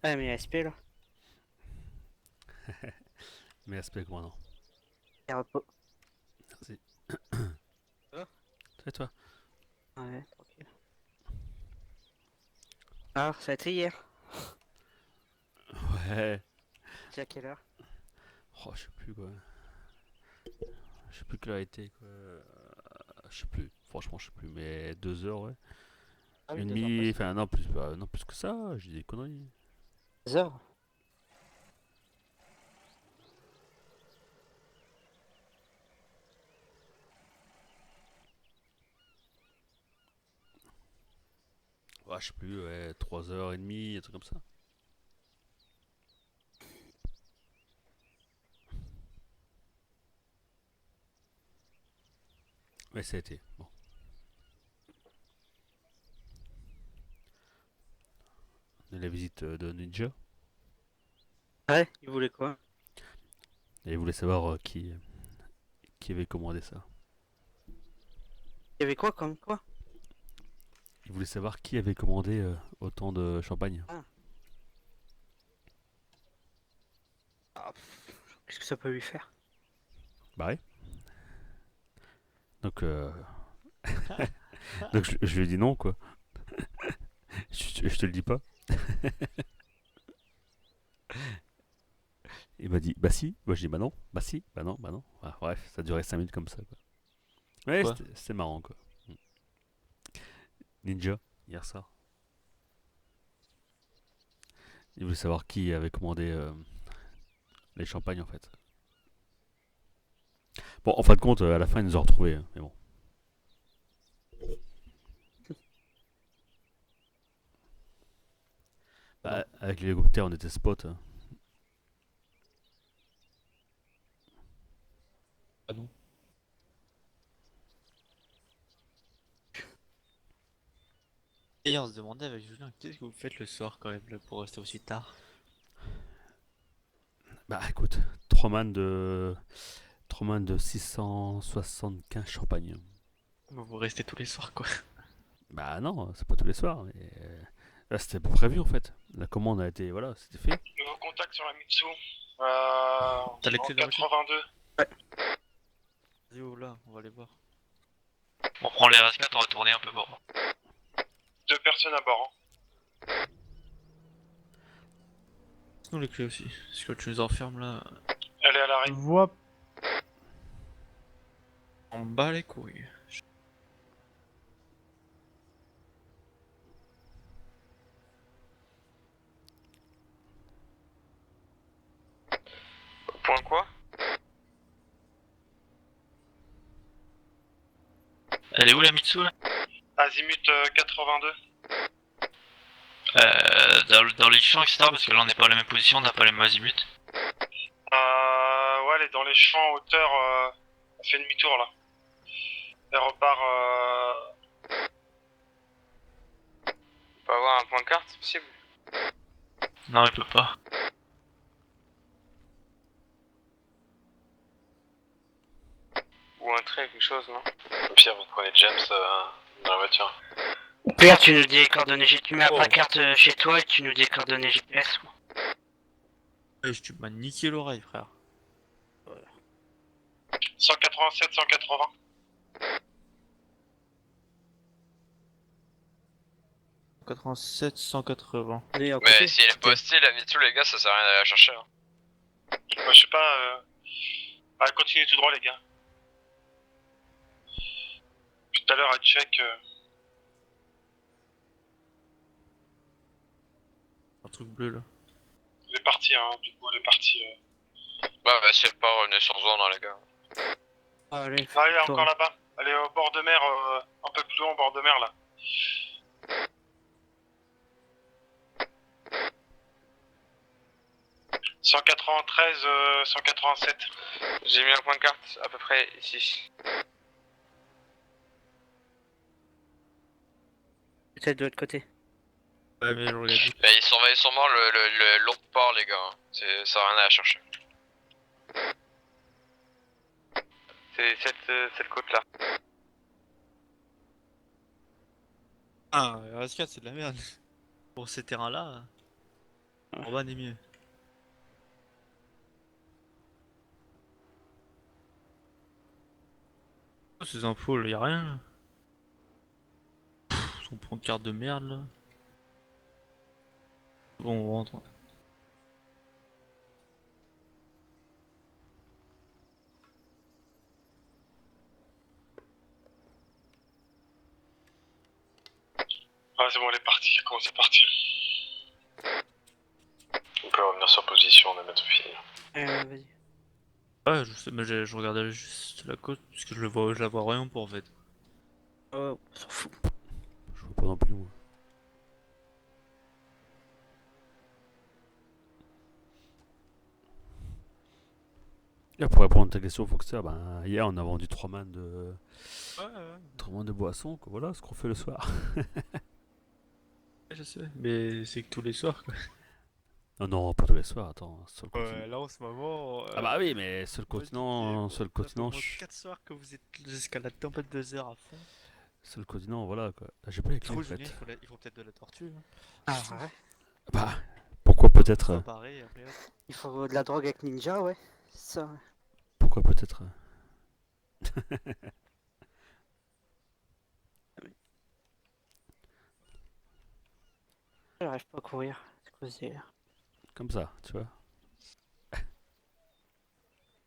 Ah, mais SP là. Mais aspect commandant. Et repos. Merci. Ça va. C'est toi. Ouais, tranquille. Ah, ça a été hier. Ouais. C'est à quelle heure? Oh, je sais plus quoi. Je sais plus quelle heure a été quoi. Je sais plus. Franchement, je sais plus. Mais 2 heures, ouais. Ah oui, Une 2 heures demi. passées. Enfin, non, non, plus que ça. J'ai des conneries. 2 heures? Ouais, je sais plus. Ouais, 3h30, un truc comme ça. Ouais, ça a été. Bon. On a la visite de Ninja. Ouais, il voulait quoi? Et il voulait savoir qui avait commandé ça. Il y avait quoi comme quoi? Il voulait savoir qui avait commandé autant de champagne. Ah, ah, qu'est-ce que ça peut lui faire? Bah ouais. Donc, donc je lui ai dit non, quoi. Je te le dis pas. Il m'a dit bah si. Moi je dis bah non. Bah si. Bah non. Bah non. Ah, bref, ça a duré 5 minutes comme ça, quoi. Ouais, Quoi? c'était marrant, quoi. Ninja, hier soir. Il voulait savoir qui avait commandé les champagnes, en fait. Bon, en fin de compte, à la fin, ils nous ont retrouvés, hein, mais bon. Ah non. Bah, avec l'hélicoptère, on était spot, hein. Ah non. Et on se demandait avec Julien, qu'est-ce que vous faites le soir quand même là, pour rester aussi tard? Bah écoute, 3 man de 675 champagnes. Bah, vous restez tous les soirs quoi. Bah non, c'est pas tous les soirs. Mais, là, c'était pas prévu, en fait. La commande a été, voilà, c'était fait. Nouveau contact sur la Mitsu. T'as les En clés de la voiture? 82. Vas-y, ouvre là, on va aller voir. On prend les RS4, on va tourner un peu pour. Deux personnes à bord. Sinon les clés aussi. Parce que tu nous enfermes là. Elle est à l'arrêt. Vois. On bat les couilles. Point quoi? Elle est où la Mitsu là? Azimut 82. Dans les champs, etc. Parce que là on n'est pas à la même position, on n'a pas les mêmes azimuts. Ouais, elle est dans les champs en hauteur. Elle fait demi-tour là. Elle repart. On peut avoir un point de carte, c'est possible? Non, il peut pas. Ou un trait, quelque chose, non? Au pire, vous prenez James dans la voiture. Pierre, tu nous dis les coordonnées GPS. Tu mets la carte chez toi et tu nous dis les coordonnées GPS. Ouais, tu m'as niqué l'oreille frère. 187, 180. 87, 180. Allez, à Mais côté. si elle est pas hostile, la Mitsu, les gars, ça sert à rien d'aller la chercher. Hein. Bah, je sais pas. Allez, continuez tout droit, les gars. Tout à l'heure, elle check. Un truc bleu là. Elle est partie, hein. Du coup, elle est partie. Bah, si elle part, revenez sur zone, hein, les gars. Allez, Ah, elle est toi. encore là-bas. Elle est au bord de mer, un peu plus loin au bord de mer là. « 193, 187. J'ai mis un point de carte à peu près ici. Peut-être de l'autre côté. Ouais mais je regarde. Et ils surveillent sûrement l'autre port, les gars. Hein. Ça sert à rien d'aller la chercher. C'est cette côte là. Ah, RS4 c'est de la merde. Pour ces terrains là. En bas, n'est mieux. Oh, ces infos, là, y'a rien. Là. Son pancarte de merde là. Bon, on rentre. Ah, c'est bon, elle est partie. Elle commence à partir. On peut revenir sur position, on est bientôt fini. Vas-y. Ouais, je sais, mais je regardais juste la côte parce que je la vois rien pour en fait. Oh, on s'en fout. Je vois pas non plus, moi. Là, pour répondre à ta question, Foxter, ben, hier on a vendu 3 mannes de, Ouais, 3 mannes de boissons, quoi. Voilà ce qu'on fait le soir. je sais. Mais c'est que tous les soirs quoi. Non, non, pas tous les soirs, attends, seul continent. Ouais, là en ce moment. Ah bah oui, mais seul moi, je te dis, seul ça fait au continent, moins 4 soirs que vous êtes jusqu'à la tempête 2 heures à fond. seul continent, voilà quoi. Ah, j'ai pas les clés Trop en Julien, fait. il faut peut-être de la tortue. Hein. Ah ouais. Bah, pourquoi peut-être Préparer après hop. Il faut de la drogue avec Ninja, ouais. C'est ça, ouais. Pourquoi peut-être J'arrive pas à courir. C'est quoi ce délire? Comme ça, tu vois.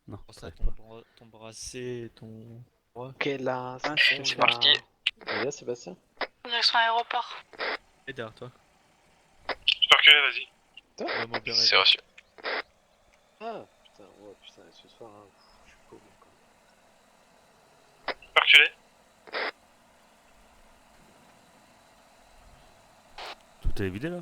Non, Pense ça à arrive pas. ton bracelet et ton. Ok, là, Ah, c'est c'est bon, parti. là. Sébastien. Direction aéroport. Et derrière toi. Je peux reculer, vas-y. On va m'opérer. C'est reçu. Ah, putain, ouais, putain, ce soir, hein, je suis pauvre encore. Je peux reculer. Tout est vidé là.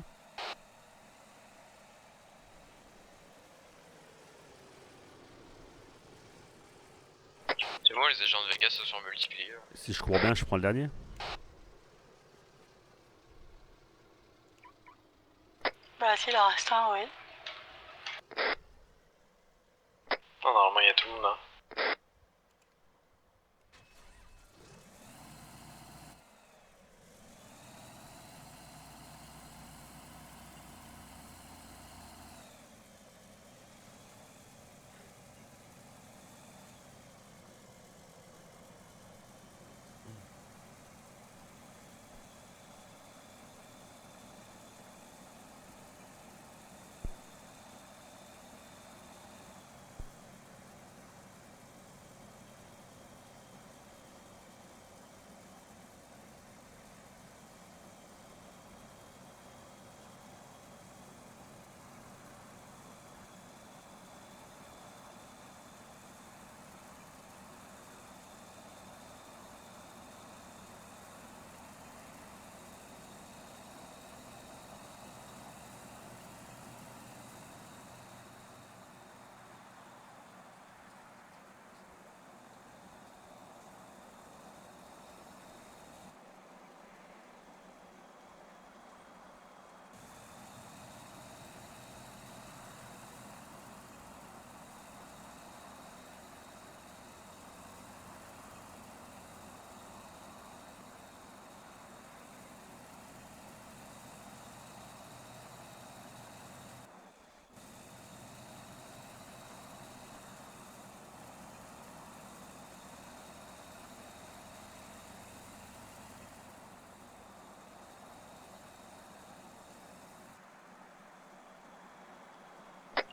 C'est bon, les agents de Vegas se sont multipliés. Si je comprends bien, je prends le dernier. Bah, s'il en reste un, oui. Non, normalement, il y a tout le monde là.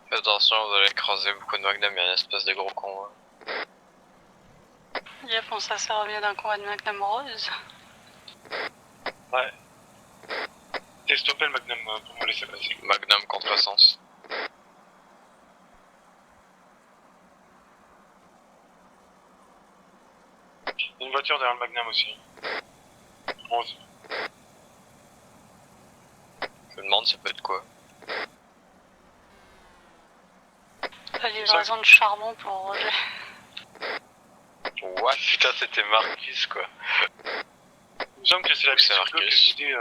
Faites attention, vous allez croiser beaucoup de Magnum, il y a une espèce de gros convoi. Yep, on ça revient d'un combat de Magnum Rose. Ouais. T'es stoppé le Magnum pour me laisser passer. Magnum contresens. Il y a une voiture derrière le Magnum aussi. 11. Je me demande ça peut être quoi. La livraison de charbon pour Roger. What? Putain, c'était Marcus quoi. Il me semble que c'est la C'est petite bleue que Marcus. j'ai dit.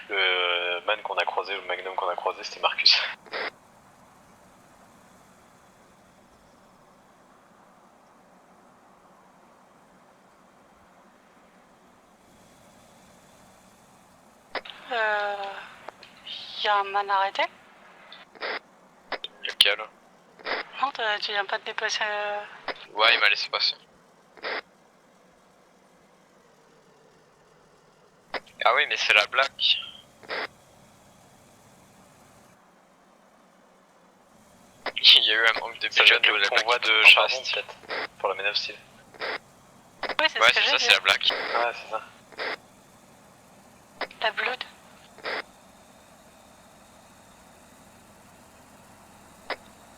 Le man qu'on a croisé, le Magnum qu'on a croisé, c'était Marcus. Y a un man arrêté. lequel. Non, tu viens pas de dépasser. Ouais, il m'a laissé passer. Ah oui, mais c'est la blague. Il y a eu un manque de Ça budget doit être de le la convoi blague de en charbon, face. peut-être. Pour la manœuvre style. Ouais, c'est Ouais, ce que c'est ça, j'ai c'est dit. la blague. Ouais, c'est ça. La blood.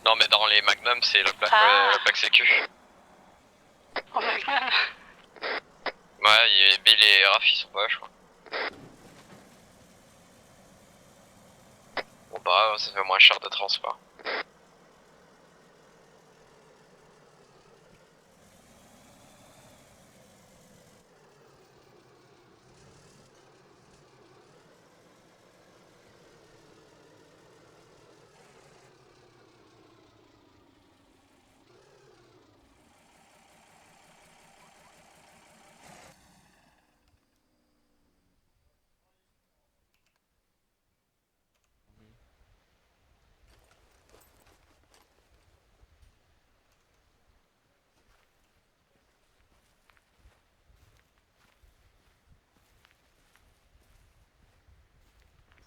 Non, mais dans les Magnum, c'est la blague, Ah. la blague sécu. Oh my god. Ouais, Bill et Raph, ils sont pas, je crois. Bon bah, ça fait moins cher de transport.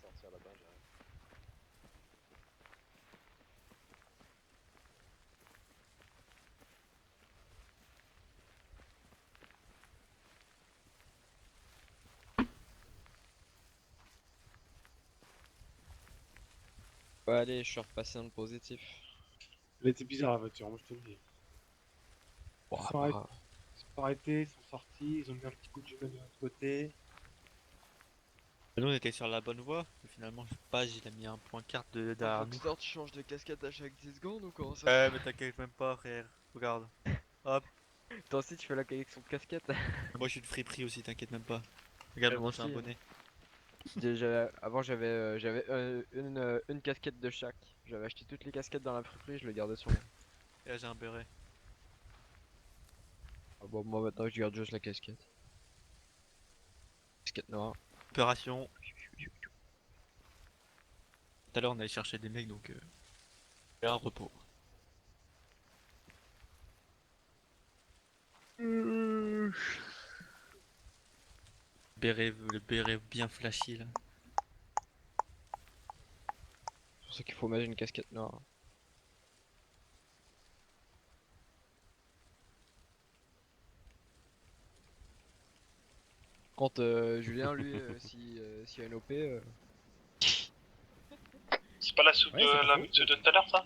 Sortir là-bas, j'arrive. Ouais, allez, je suis repassé dans le positif. Elle était bizarre la voiture, moi je te le dis. Bon, Ils sont arrêtés, ils sont sortis, ils ont mis un petit coup de jument de l'autre côté. Nous on était sur la bonne voie, mais finalement je sais pas, il a mis un point carte de derrière nous. Foxtrot, tu changes de casquette à chaque 10 secondes ou comment ça? Ouais, mais t'inquiète même pas, frère. Regarde. Hop. Toi aussi, tu fais la collection de casquettes. Moi je suis de friperie aussi, t'inquiète même pas. Regarde, Ouais, moi je suis un aussi, bonnet. Avant, j'avais une casquette de chaque. J'avais acheté toutes les casquettes dans la friperie, je les gardais sur moi. Et là j'ai un béret. Ah bon, moi maintenant, je garde juste la casquette. Casquette noire. Opération. Tout à l'heure on allait chercher des mecs donc. Et un repos. Le béret bien flashy là. C'est pour ça qu'il faut mettre une casquette noire. Quand Julien, lui, s'il y a une OP, C'est pas la soupe Ouais, c'est pas de la faux. Mitsu de tout à l'heure, ça?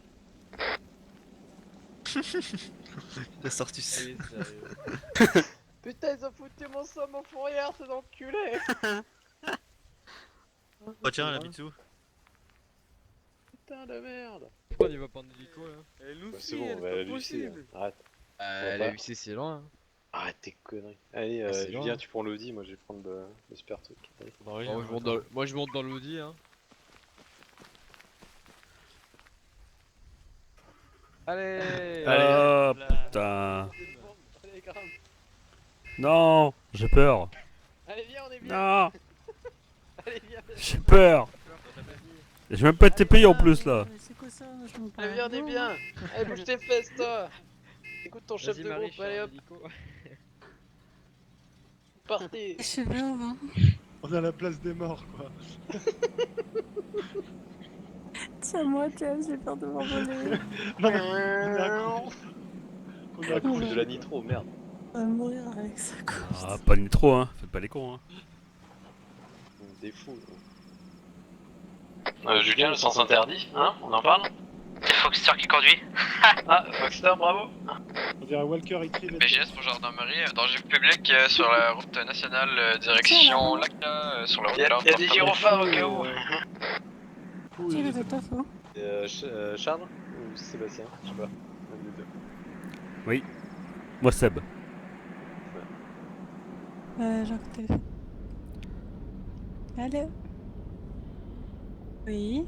La sortie. Putain, ils ont foutu mon somme au fourrière, ces enculés! Oh tiens la Mitsu. Putain de merde! Pourquoi il va pas en hélico là? Bah, c'est bon, on va à l'UC. Arrête. La UC c'est loin. Arrête tes conneries. Allez, Ah, c'est Julien, loin. tu prends l'Audi, moi je vais prendre le super truc. Allez. Bah oui, Moi, je monte dans l'Audi hein. Allez! Oh là. putain. Allez, grave! Non, j'ai peur. Allez, viens, on est bien! Non, Allez, viens! j'ai peur. J'ai même pas été payé en plus là. C'est quoi ça? Je me Allez, viens, on est bien! Allez, bouge tes fesses, toi! Écoute ton chef de groupe, allez hop! Partez! Je suis bien, hein. On est à la place des morts quoi. Tiens-moi, tiens, j'ai peur de m'envoler. Non, mais on est accro. On est La accro. couche de la nitro, merde. On va mourir avec ça, quoi. Ah, pas de nitro hein, faites pas les cons hein. Des fous. Julien, le sens interdit, hein? On en parle? C'est Foxter qui conduit. Ah, Foxter, bravo! On dirait Walker écrit. BGS pour gendarmerie, danger public sur la route nationale direction Lacta, sur la route Y'a de des gyrophares au cas où! Qui est le docteur, faut? Charles ou Sébastien? Je sais pas. Un des deux. Moi Seb. J'ai un coup de téléphone. Allô? Oui?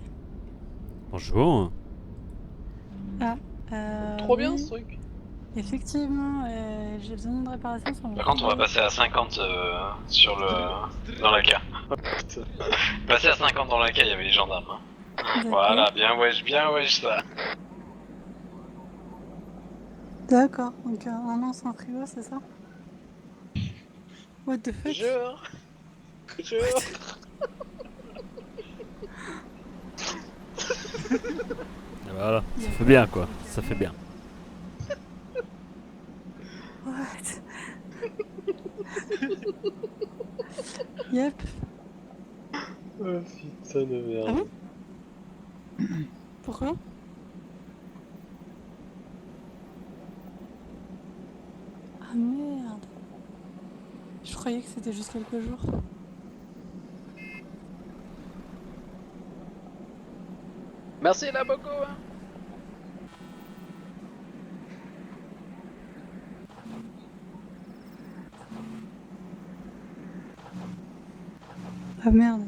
Bonjour. Trop bien oui. ce truc! Effectivement, j'ai besoin de réparation sur mon... Par contre, on va passer à 50 sur le... dans la K. Passer à 50 dans la K, il y avait les gendarmes. Hein. D'accord. Voilà, bien wesh ça. D'accord, donc un an sans frigo, c'est ça? What the fuck? Jure. Jure. Et voilà, ça fait bien quoi, ça fait bien. What? Yep. Oh putain de merde. Ah bon? Pourquoi? Ah merde. Je croyais que c'était juste quelques jours. Merci la Boko hein. Ah merde.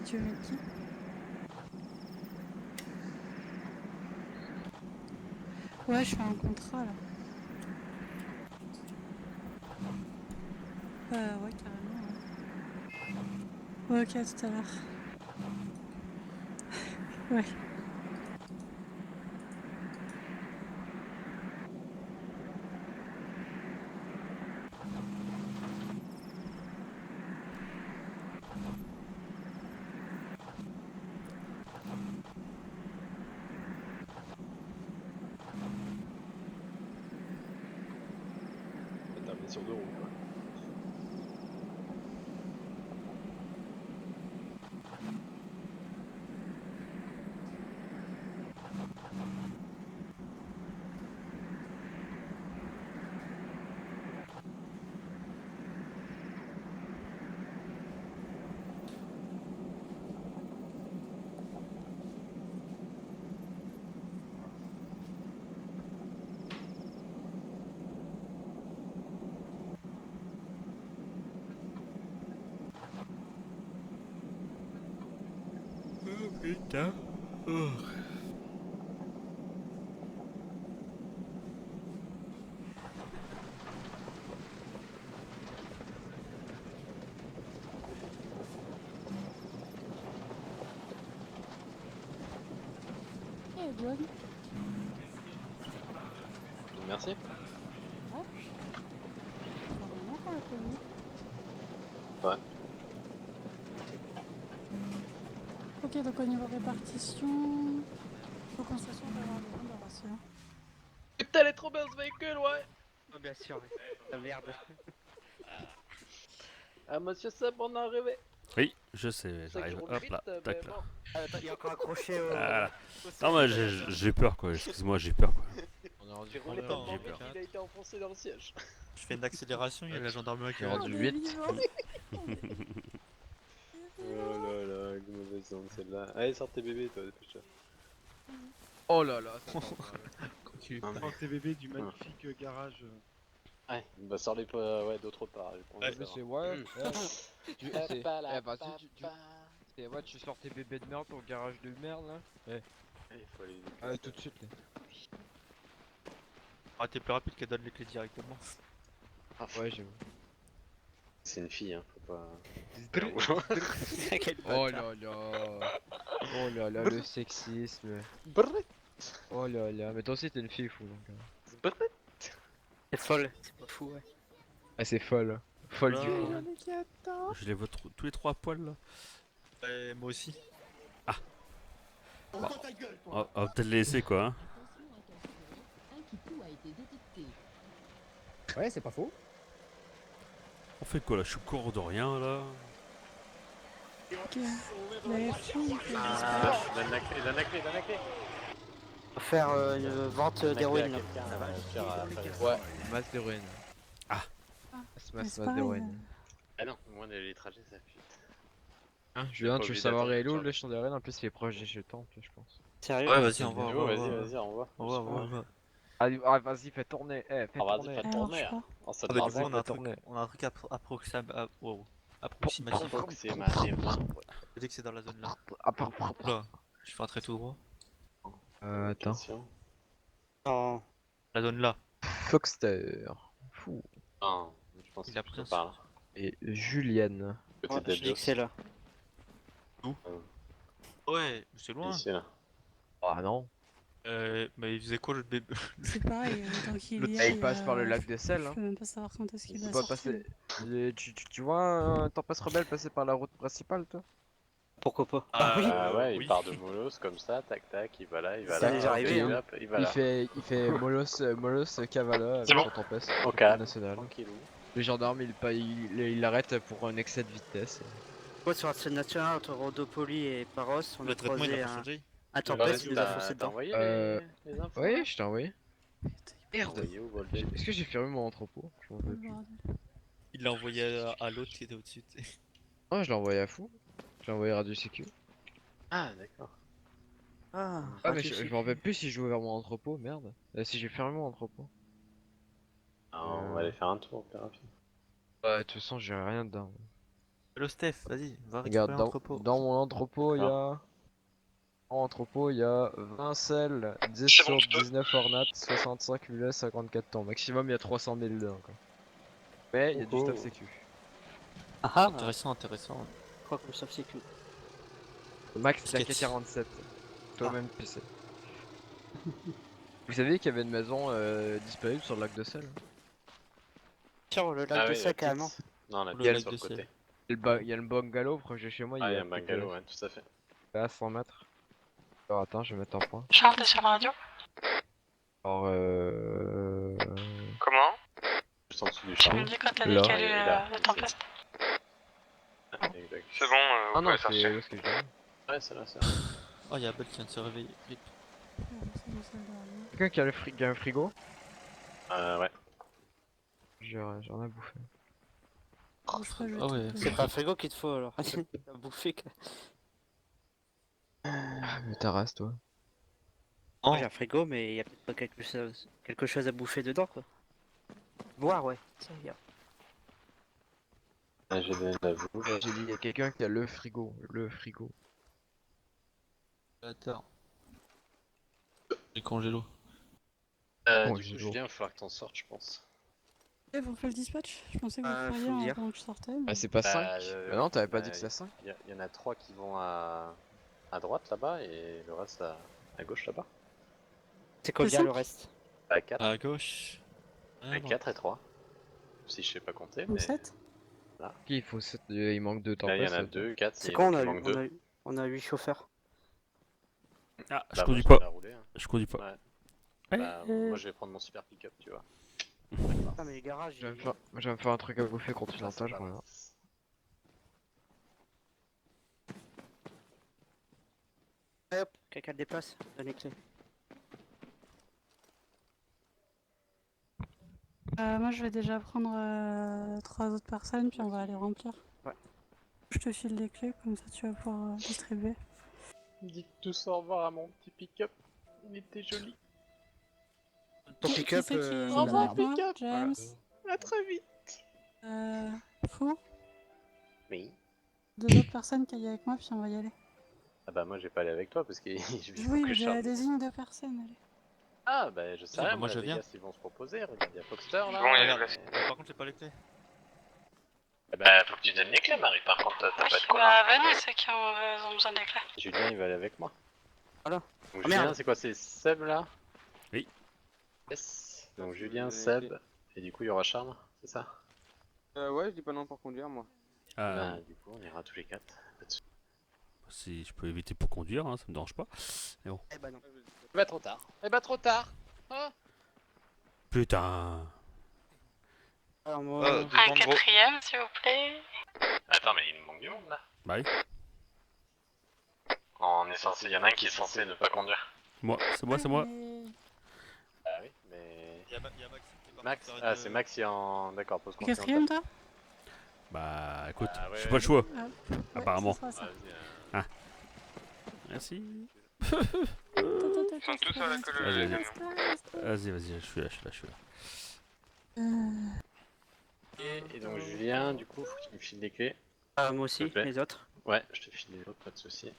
Tu veux mettre qui? Ouais, je fais un contrat là. Ouais, carrément. Ouais, ok, à tout à l'heure. Ouais. T'as mis sur 2 roues quoi. Putain. Eh, bonne. Merci. Vraiment qu'on l'a connu. Ouais. Ok, donc au niveau répartition, faut qu'on s'assure d'avoir des bons de ratio. Putain elle est trop bien ce véhicule ouais. Oh, bien sûr, la merde. Ah monsieur Seb on est arrivé. Oui, je sais, Je sais que je j'arrive. roule Hop vite là, mais tac là. bon. Ah, attends, il est encore accroché au. Voilà. au Non, moi siège. j'ai peur quoi, excuse-moi, j'ai peur quoi. On est rendu J'ai combien roulé de tellement temps vite peur. qu'il a été enfoncé dans le siège. Je fais une accélération, il y a la gendarmerie qui J'ai arrive. rendu On est 8. vivants. Oh là là, que mauvaise langue celle-là. Allez sors tes bébés toi, dépêche-toi. Oh là là, ça part mal. Non, mais- Prends tes bébés du magnifique garage. Ouais, bah sors les pas ouais d'autre part, j'ai pas envie de Mais savoir. c'est ouais. Tu c'est. Papa, la Vas-y, c'est ouais, tu sors tes bébés de merde pour le garage de merde là. Il faut aller vite. Ah, tout de suite là. Ah, t'es plus rapide qu'elle donne les clés directement. Ouais, j'avoue. C'est une fille hein, faut pas. Oh là là. Oh là là, le sexisme. Oh là là, mais toi aussi t'es une fille fou donc. C'est folle, c'est pas fou, ouais. Ah, c'est folle. Folle du Voilà. fou. Je les vois tous les trois à poil là. Ouais, moi aussi. On va peut-être les laisser quoi. Hein. Ouais, c'est pas faux. On fait quoi là? Je suis court de rien là. Ok. La F1, Donne la clé, donne la clé, donne la clé. On va faire une vente d'héroïne. Ouais. Masse d'héroïne. Ah. Masse c'est pareil, d'héroïne. Ah non, moi les trajets ça fuite. Hein, Julien, pas tu veux obligé savoir d'attendre, Hello, genre. le champ d'héroïne en plus il est proche des chez le temple, je pense. Sérieux? Ouais, vas-y, on va. Yo, vas-y, vas-y, on va. On va. Allez, ah, vas-y, fais tourner, fais Ah, vas-y, tourner. fais Alors, tourner. je crois. Oh, ça Ah, bah, te du coup, va, on a un truc, tourner. approximatif. approximativement. Dès que c'est dans la zone là. Ah, par- Oula, je fais un trait tout droit. attends. Attention. Non. La zone là. Foxter. Fou. Ah, je pense Il que a je pris un te parle. Et Julienne. Côté Ouais, je dis que c'est là. Ouais, c'est loin. Ici là. Ah non. Mais il faisait quoi le bébé? C'est pareil, tant qu'il y Ah, est. il passe par le lac des Sels. Je Hein. peux même pas savoir quand est-ce qu'il Tu va vois sortir. passer. Tu vois un Tempest Rebelle passer par la route principale, toi? Pourquoi pas? Ah ouais, il oui. part de Molos comme ça, tac tac, il va là, il va Ça là. déjà hop, arrivé, hop, hein. hop, il va Il là. fait Molos Cavala avec C'est bon. son Tempest. Au calme, National. tranquillou. Les gendarmes, il l'arrête pour un excès de vitesse. Ouais, sur la scène nationale entre Rodopoli et Paros, on a Le traitement il a croisé pas un changé. Tempest, il nous a foncé T'as dedans. envoyé Euh, les infos Oui, là je t'ai envoyé. T'as Merde. envoyé où, Voltaire Est-ce que j'ai fermé mon entrepôt? Je m'en Oh, veux le plus. bordel. Il l'a envoyé à l'autre qui était au-dessus. Tu sais. Oh, je l'ai envoyé à fou. Je l'ai envoyé à Radio Sécu. Ah d'accord. Ah, Ah, mais je m'en rappelle plus si je vais vers mon entrepôt, merde. Si j'ai fermé mon entrepôt. Ah, on va aller faire un tour plus rapide. Ouais, de toute façon, j'ai rien dedans. Hello Steph, vas-y, va Regarde, récupérer dans, l'entrepôt. dans mon entrepôt, il y a. En entrepôt, il y a 20 selles, 10 C'est bon, sourdes, tu peux. 19 ornates, 65 mulets, 54 temps. Maximum, il y a 300 000 dedans, quoi. Mais il y a du stuff sécu. Ah, Intéressant, intéressant. quoi comme ça, c'est que. Max, Sketch. t'as qu'à 47. Toi-même, PC. Vous saviez qu'il y avait une maison disponible sur le lac de Sel? Sur le lac Ah de oui, Sac, la carrément. petite. Non, la Le petite lac sur de le côté. Sel. Il y a le bungalow proche de chez moi, Ah, il y a a un bungalow, ouais, tout à fait. à 100 mètres. Alors attends, je vais mettre en point. Charles, t'es sur la radio? Alors Comment? Juste en dessous du Tu champ. me dis quand t'as Là. décalé Ouais, il est là, le il Tempest? Ah, exact. C'est bon, Ah vous non, pouvez c'est sortir. où est-ce que je dis? Ouais, c'est là, c'est là. Oh, y'a Abel qui vient de se réveiller. Vite. Quelqu'un qui a, qui a un frigo? Ouais. J'ai rien à bouffer. Ah ouais. C'est pas un frigo qu'il te faut alors. T'as bouffé que. Ah, mais ta race, toi. Oh. J'ai un frigo, mais il y a peut-être pas quelque chose à bouffer dedans, quoi. Boire, ouais. Ça, y a. Ah, j'ai donné de la bouffe. J'ai dit, il y a quelqu'un qui a le frigo. Le frigo. Attends. Les congélos. Bon, Du j'ai coup, l'eau. Julien, il va falloir que t'en sortes, je pense. Et vous faites le dispatch? Je pensais que vous le Faut feriez le dire. pendant que je sortais. Ah, Mais... c'est pas Bah, 5? Bah non, t'avais pas bah, dit que c'était 5? Il y en a 3 qui vont à droite là-bas et le reste à gauche là-bas. C'est combien C'est le ça reste? À 4. À gauche. Ah, bon. 4 et 3. Si je sais pas compter, Ou mais 7? Il faut 7, il manque 2 temps. là il y en a 2, 4, C'est il quoi, manque 2. on a 8 chauffeurs. Ah, je Bah, conduis moi, pas. je vais la rouler, hein. Je conduis pas. Ouais. Ouais. Bah, moi je vais prendre mon super pick-up, tu vois. Ah, mais les garages. Je vais me faire un truc à bouffer continental, je reviens. Hop, quelqu'un le déplace, donne les clés. Moi, je vais déjà prendre 3 autres personnes, puis on va aller remplir. Ouais. Je te file les clés, comme ça tu vas pouvoir distribuer. Dites tous au revoir à mon petit pick-up. Il était joli. Ton Qui pick-up, c'est qui est là, avec moi? pick-up. James, À très vite. Fou, Oui. 2 autres personnes qui y avec moi, puis on va y aller. Ah bah moi je vais pas aller avec toi parce que je vais Oui, que mais je charge. désigne 2 personnes, allez. Ah bah je sais bah, rien, moi, moi je viens. Vegas ils vont se proposer, regarde, il y a Foxter là. Bon, il y a regarde. la place. Par contre, j'ai pas les clés. Ah bah faut que tu donnes les clés Marie, par contre t'as pas de quoi. Bah, venez, ceux qui ont besoin des clés. Julien il va aller avec moi. Voilà. Donc Ah, Julien merde. c'est quoi, c'est Seb là? Oui. Yes. Donc Julien, Seb, et du coup il y aura Charles, c'est ça? Ouais, je dis pas non pour conduire, moi. Ah, Bah du coup on ira tous les 4. si je peux éviter pour conduire, hein, ça me dérange pas. Mais bon. Eh bah non. Eh bah trop tard. Eh bah trop tard. Hein? Putain. Alors moi. Un quatrième, s'il vous plaît. Attends mais il me manque du monde là. Bah oui. On est censé, il y en a un qui est censé ne pas conduire. Moi, c'est moi, c'est moi. Mais- Ah oui, mais... Y'a Maxime qui est parti Max, faire ah une- c'est Max qui est en... D'accord, pause Quatrième, continentale. toi? Bah écoute, Ah ouais, j'ai pas le choix. Ouais, Apparemment. ce sera ça. Vas-y, Merci. Ils Ils sont tous à la colle Vas-y, le vas-y. camion. Vas-y, je suis là. Et donc Julien, du coup, faut que tu me files des clés. Ah, moi S'il aussi, te plaît. les autres. Ouais, je te file les autres, pas de soucis.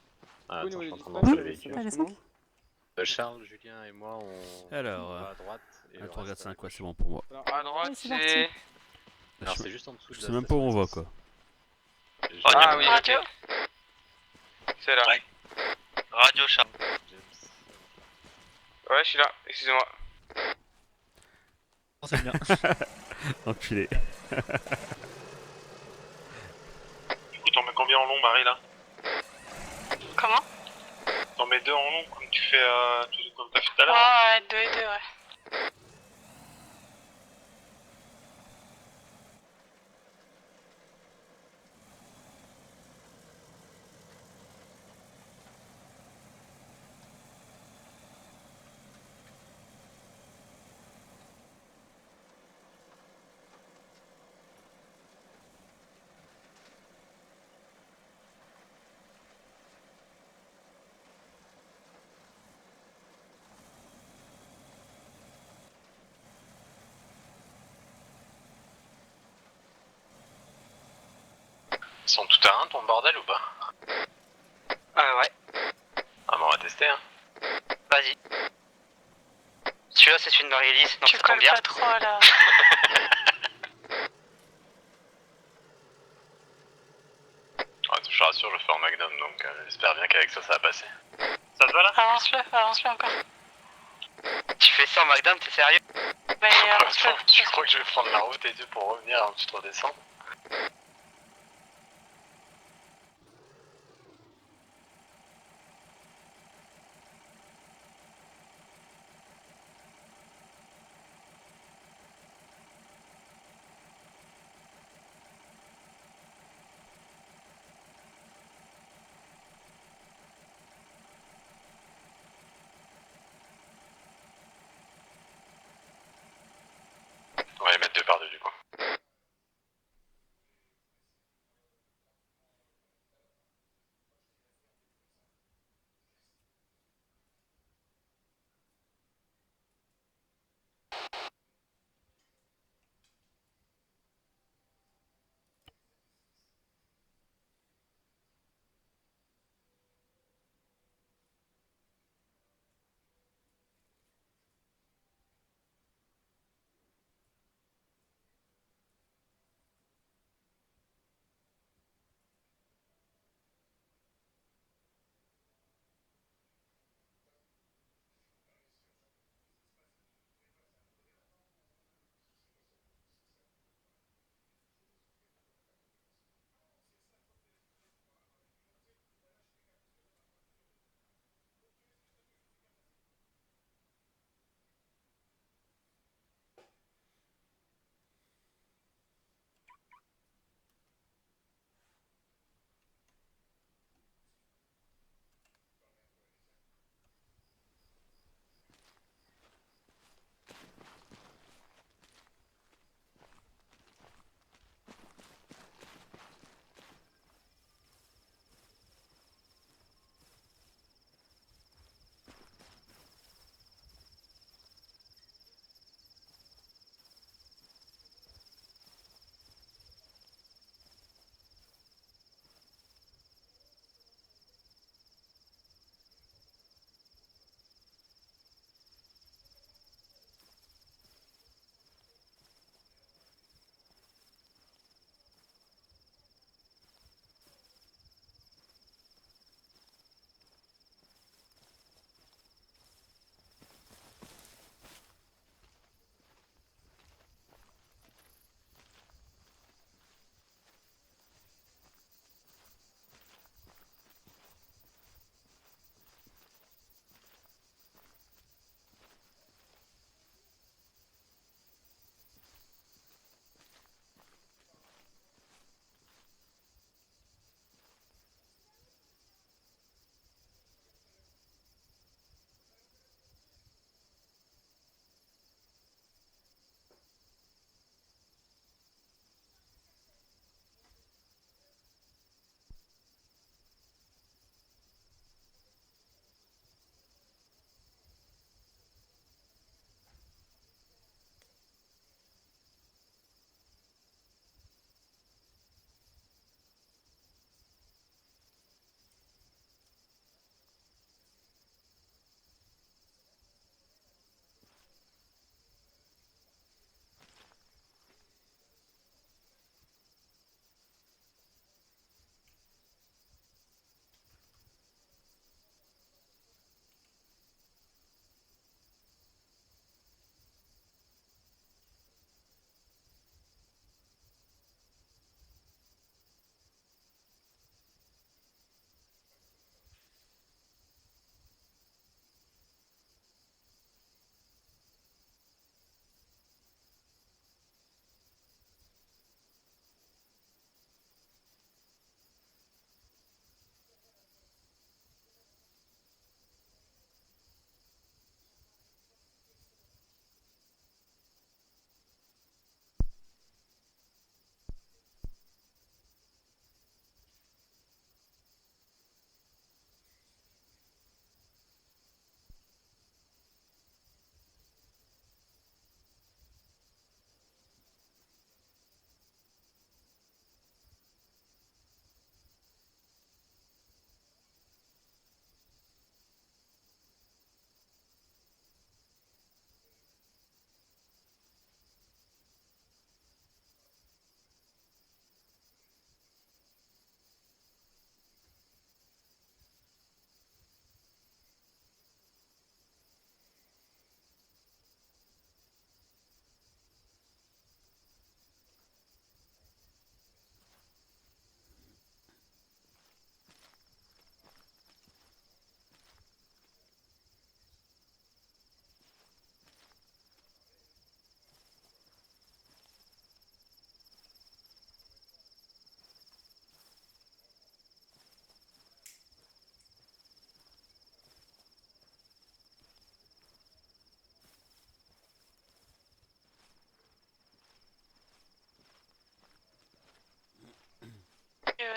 Ah, Au attends, niveau je suis des en train dispatchs, d'entrer le T'as véhicule. les 5? Charles, Julien et moi, on Alors, va à droite. Et 1, le 3, 4, reste, 5, ouais, c'est bon pour moi. Alors, À droite, Ouais, c'est c'est. Alors Je c'est juste en dessous je de sais la même pas où on va station quoi. essence. Ah oui, Radio. c'est là. Radio Charles. James. Ouais, je suis là, excusez-moi. Non, c'est bien. Enculé. Du coup, t'en mets combien en long, Marie, là? Comment? T'en mets 2 en long, comme tu fais, comme t'as fait tout à l'heure? Ouais, 2 et 2, ouais. Ils sont tout terrain ton bordel ou pas? Ouais, Ah, mais on va tester, hein. vas-y. Celui-là, c'est une release, donc Tu ça tombe colles bien. pas trop là. Ouais, je te rassure, je fais en magnum, donc j'espère bien qu'avec ça, ça va passer. Ça te va, là? Avance-le encore. Tu fais ça en Magnum, t'es sérieux? Mais avance-le. Tu crois que je vais prendre la route et tout pour revenir avant que tu te redescendes? On va les mettre deux par deux du coup.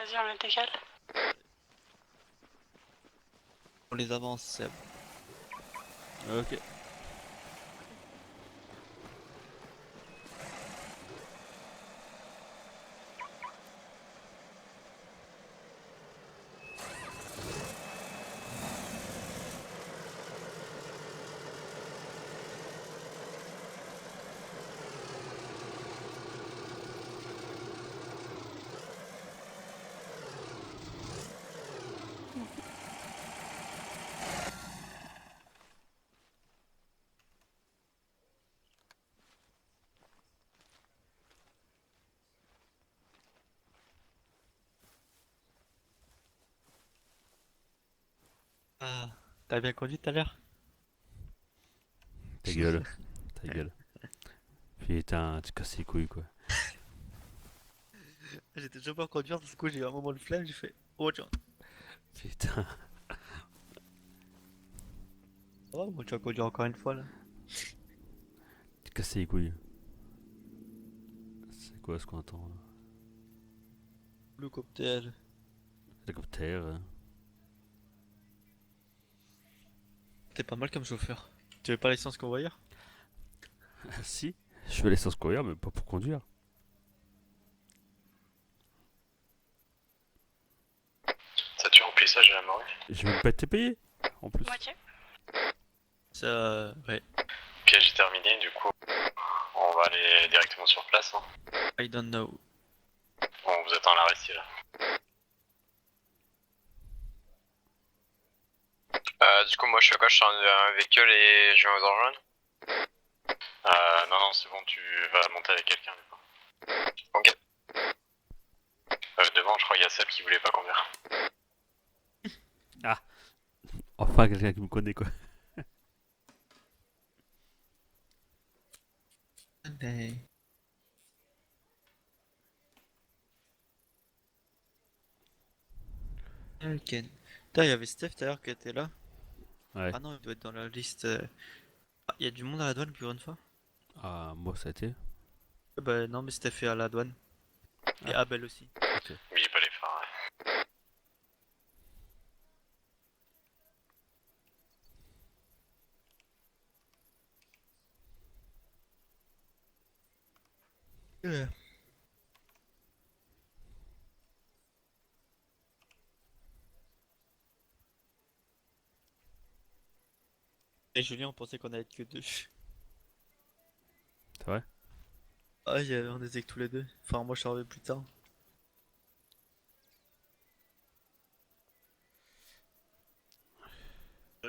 vas-y, on le décale. On les avance, Seb. Ok. Ah, t'as bien conduit tout à l'heure? Ta gueule. Ta gueule. Putain, tu casses les couilles quoi. J'étais déjà pas en conduire, du coup j'ai eu un moment de flemme, j'ai fait oh tiens. Putain. Oh, bon, tu vas conduire encore une fois là. Tu casses les couilles. C'est quoi ce qu'on entend là? Le cocktail. Hélicoptère. Hein. T'es pas mal comme chauffeur. Tu veux pas l'essence convoyeur? Si, je fais l'essence courir, mais pas pour conduire. Ça tu remplis ça, j'ai la morgue. Je vais même pas été payé en plus. Moitié. Ça, ouais. Ok, j'ai terminé, du coup, on va aller directement sur place. Hein. I don't know. On vous attend à l'arrêt ici là. Du coup, moi je suis à gauche sur un véhicule et je vais aux engins. Non, non, c'est bon, tu vas monter avec quelqu'un du coup. Ok. Devant, je crois qu'il y a Seb qui voulait pas conduire. Enfin, quelqu'un qui me connaît quoi. Ok. Putain, il y avait Steph tout à l'heure qui était là. Ouais. Ah non, il doit être dans la liste. Ah, il y a du monde à la douane pour une fois. Ah, moi ça a été. Bah non, mais Steph est à la douane. Et Abel aussi. Ok. N'oubliez pas les phares. Ouais. Et Julien, on pensait qu'on allait être que deux. C'est vrai? Ah, on était que tous les deux. Enfin, moi je suis arrivé plus tard.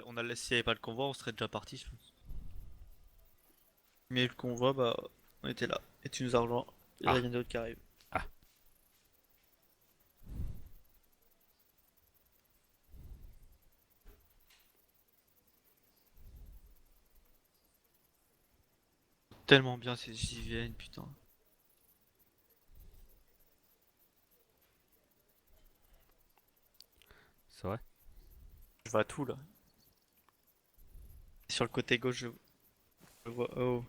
On a laissé, s'il n'y avait pas le convoi, on serait déjà parti, je pense. Mais le convoi, bah, on était là. Et tu nous as rejoint. Il y a Ah. rien d'autre qui arrive. Ah. Tellement bien ces JVN, putain. C'est vrai? Je vois tout là. Sur le côté gauche, je vois. Oh.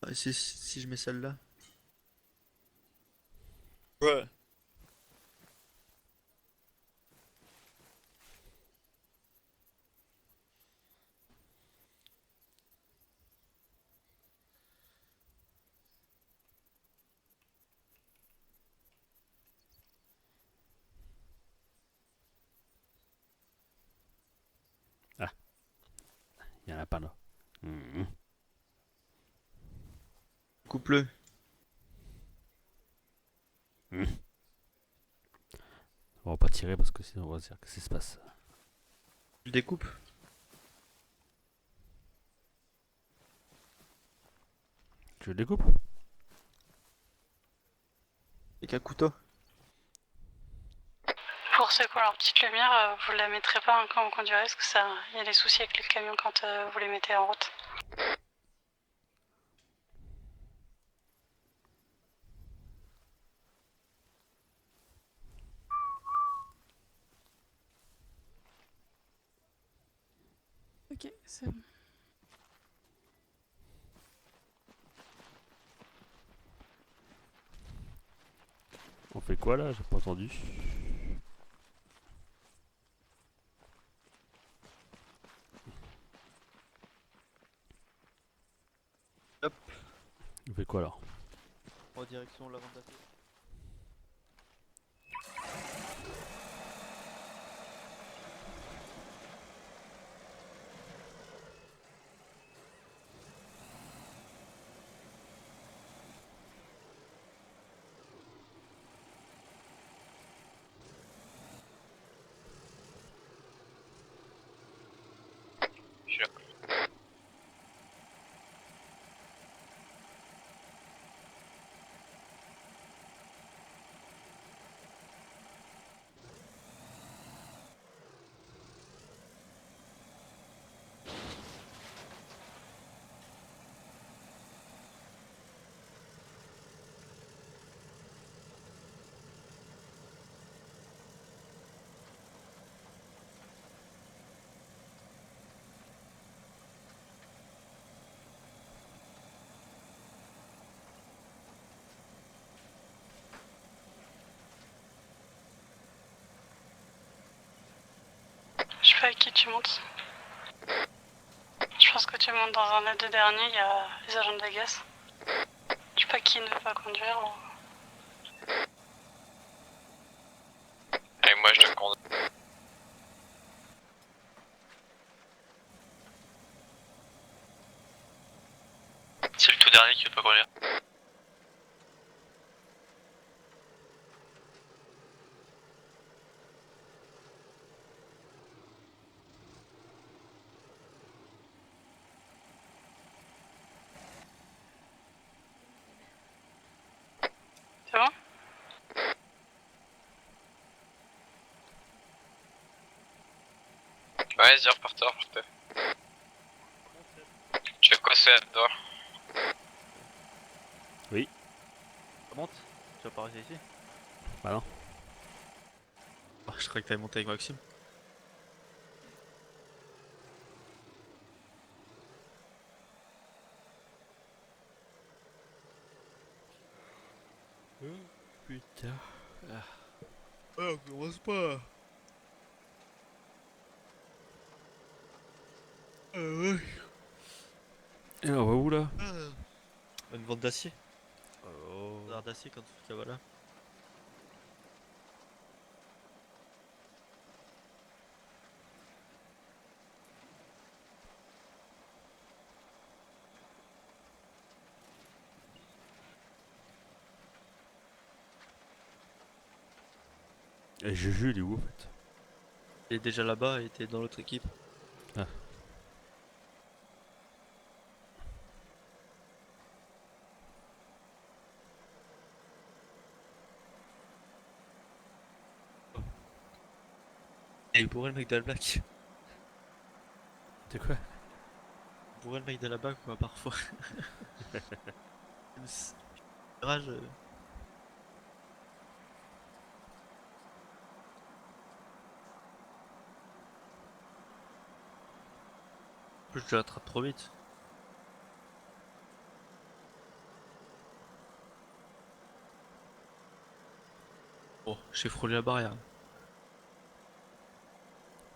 Ah, si je mets celle-là. Ouais. Il y en a pas là. Mhm. Coupe-le. On va pas tirer parce que sinon on va se dire qu'est-ce qui se passe. Je le découpe. Tu le découpes? Avec un couteau. Pour ceux qui ont leur petite lumière, vous la mettrez pas hein, quand vous conduirez, parce que ça, il y a des soucis avec les camions quand vous les mettez en route. Ok, c'est bon. On fait quoi là? J'ai pas entendu. Hop. On fait quoi là? En direction de la vente d'affaires. Je suis là. Je sais pas avec qui tu montes. Je pense que tu montes dans un des deux derniers, il y a les agents de Vegas. Je sais pas qui ne veut pas conduire. Et moi je te conduis. C'est le tout dernier qui veut pas conduire. C'est bon? Ouais, vas-y, repartez, repartez. Tu fais quoi, c'est là-dedans? Ça monte? Tu vas pas rester ici? Bah non. Ah, je croyais que t'allais monter avec Maxime. Putain. Ouais, on commence pas. Ouais. Et on va où là? Une vente d'acier. Oh. Une d'acier quand tu fais voilà. Et Juju il est où en fait? Il est déjà là-bas et était dans l'autre équipe. Ah. Et il pourrait le mec de la blague. C'est quoi? Il pourrait le mec de la blague quoi parfois. Rage. En plus je l'attrape trop vite. Bon, j'ai frôlé la barrière.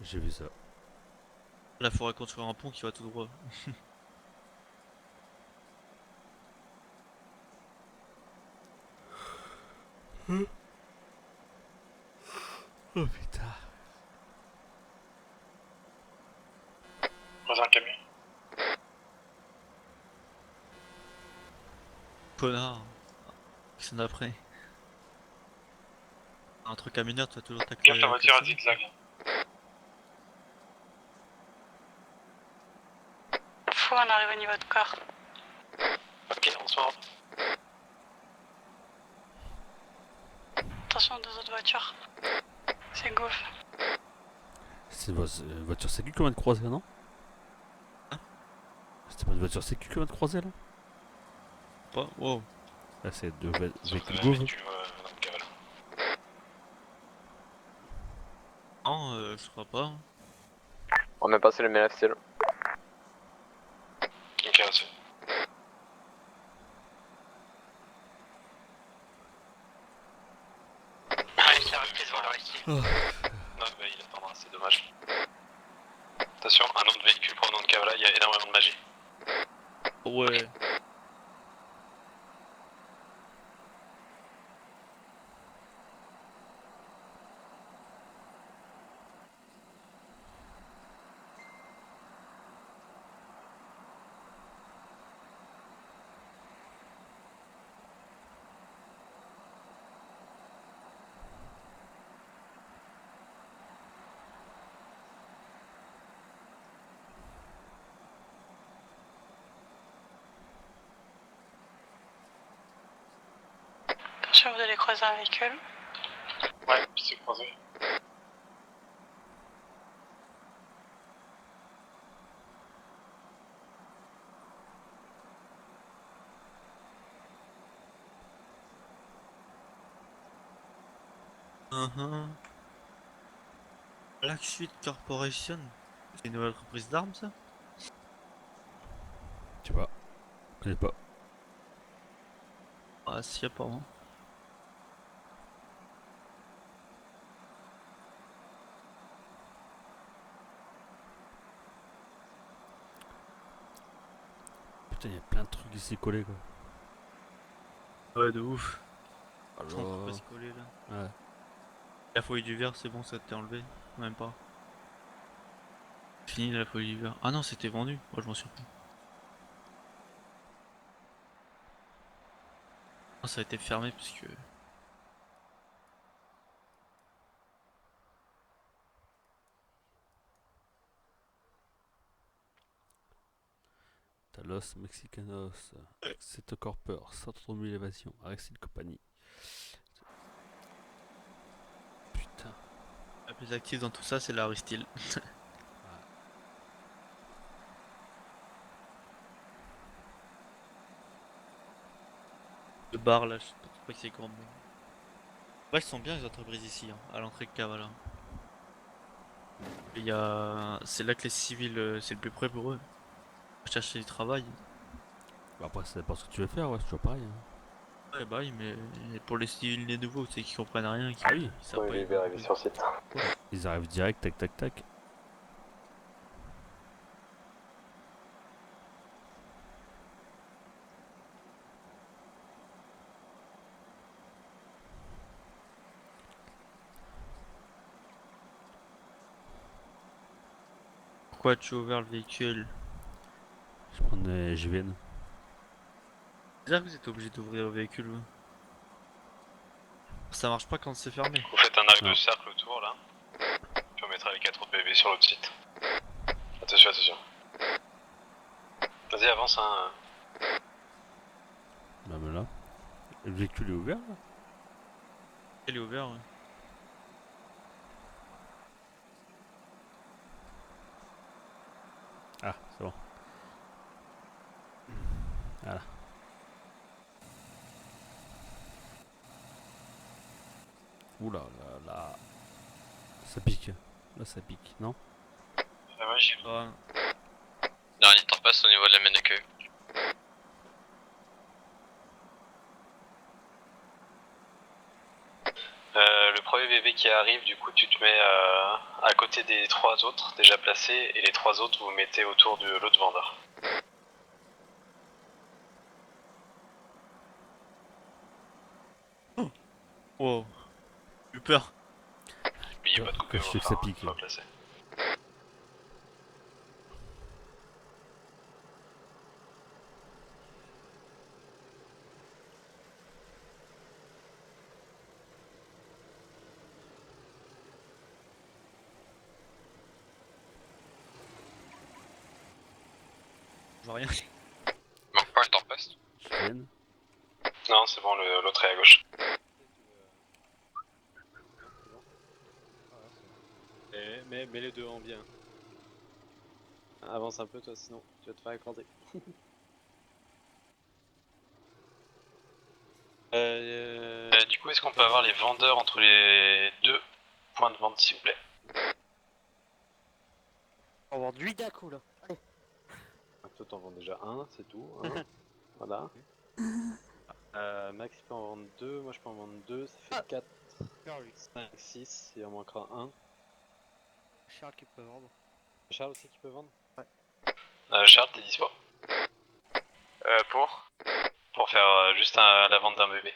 J'ai vu ça. Là, faudrait construire un pont qui va tout droit. Oh putain. Dans un camion. Connard. Qu'est-ce qu'on a après? Un truc à mineur, tu vas toujours tacler. Gaffe, la voiture a dit de lag. Fou, on arrive au niveau de corps. Ok, on se voit. Attention, deux autres voitures. C'est gauche. C'est une voiture sécu qu'on vient de croiser, non? Hein? C'était pas une voiture sécu qu'on vient de croiser là? Pas. Wow. Là c'est deux véhicules Un gauves. véhicule dans le cavale. Non, je crois pas. On a passé le meilleur style. Ok, merci. Non, bah il attendra, c'est dommage. Attention, un autre véhicule provenant de Kavala, il y a énormément de magie. Ouais. Attention, vous allez croiser un véhicule. Ouais, puis c'est croisé. Blacksuit Corporation. C'est une nouvelle entreprise d'armes, ça? Je sais pas. Je connais pas. Ah, si, apparemment. Putain, il y a plein de trucs ici collés quoi. Ouais, de ouf. Alors... On peut se coller là. Ouais. La feuille du verre, c'est bon, ça t'est enlevé? Même pas. Fini la feuille du verre. Ah non, c'était vendu. Moi, je m'en suis pris. Oh, ça a été fermé parce que. Talos Mexicanos, Exeter Corper, 130 000 évasion, Arexil Compagnie. Putain. La plus active dans tout ça, c'est la Aristyle. Le bar là, je pense pas que c'est grand. Ouais, ils sont bien les entreprises ici, hein, à l'entrée de Kavala. Il y a. C'est là que les civils, c'est le plus près pour eux. Chercher du travail. Bah après, ça dépend ce que tu veux faire, ouais, c'est toujours pareil. Hein. Ouais, bah oui, mais pour les civils, les nouveaux, c'est qui comprennent rien, qui Ah oui. savent Ouais, pas. il est arrivé sur site. Ils arrivent direct, tac tac tac. Pourquoi tu as ouvert le véhicule? Je prends des JVN. C'est dire que vous êtes obligé d'ouvrir le véhicule. Ouais. Ça marche pas quand c'est fermé. Vous faites un arc de Ouais. cercle autour là. Puis on mettra les 4 autres bébés sur l'autre site. Attention, attention. Vas-y, avance, hein. Bah mais là. Le véhicule est ouvert là. Il est ouvert, ouais. Ah, c'est bon. Voilà. Oula là là. Ça pique. Là ça pique, non? Ah ouais, j'y vais. Ouais. Dernier temps passe au niveau de la mène de queue. Le premier bébé qui arrive, du coup, tu te mets à côté des 3 autres déjà placés, et les 3 autres vous mettez autour de l'autre vendeur. Wow. J'ai eu peur. N'oubliez pas de couper Je vos sais que ça phares pique, une fois là. placés. Je vois rien. Manque pas le temps passe. JVN. Non, c'est bon, l'autre est à gauche. Mais mets les deux en bien. Avance un peu toi, sinon tu vas te faire écraser. Du coup, est-ce qu'on peut avoir les vendeurs entre les 2 points de vente, s'il vous plaît? On vend 8 d'un coup là. Allez. Toi t'en vends déjà un, c'est tout. Hein. Voilà. Max peut en vendre deux, moi je peux en vendre deux, ça fait 4. Super 8. 5, 6, il en manquera un. Charles qui peut vendre. Charles aussi qui peut vendre? Charles, t'es dispo? Pour? Pour faire juste la vente d'un bébé.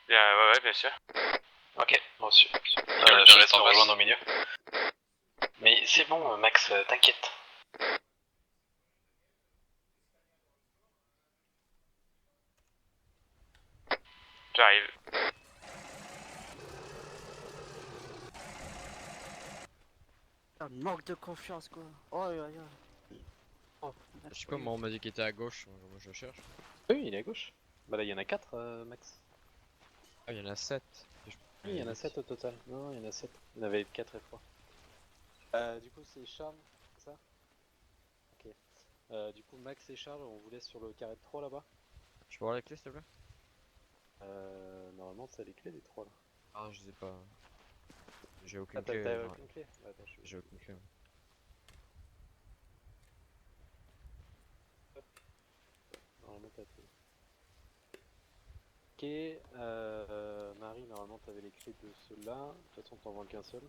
Ouais, bien sûr. Ok, reçu. Je laisse te rejoindre au milieu. Mais c'est bon, Max, t'inquiète. J'arrive. Ah, manque de confiance quoi. Oh aïe aïe. Oh, Je sais pas, moi on m'a dit qu'il était à gauche, moi je le cherche. Oui, il est à gauche. Bah là, il y en a 4, Max. Ah, il y en a 7. Oui, il y en a 7 au total. Non, il y en a 7. Il y en avait 4 et 3. Du coup, c'est Charles, c'est ça? Ok. Du coup, Max et Charles, on vous laisse sur le carré de 3 là-bas. Je peux voir les clés s'il te plaît? Normalement, c'est les clés des 3 là. Ah, je sais pas. J'ai Ah, aucune t'as clé. ouais. aucune clé? Bah, attends, J'ai aucune clé. Normalement, t'as tout. Ok, Marie, normalement, t'avais les clés de ceux-là. De toute façon, t'en vends qu'un seul.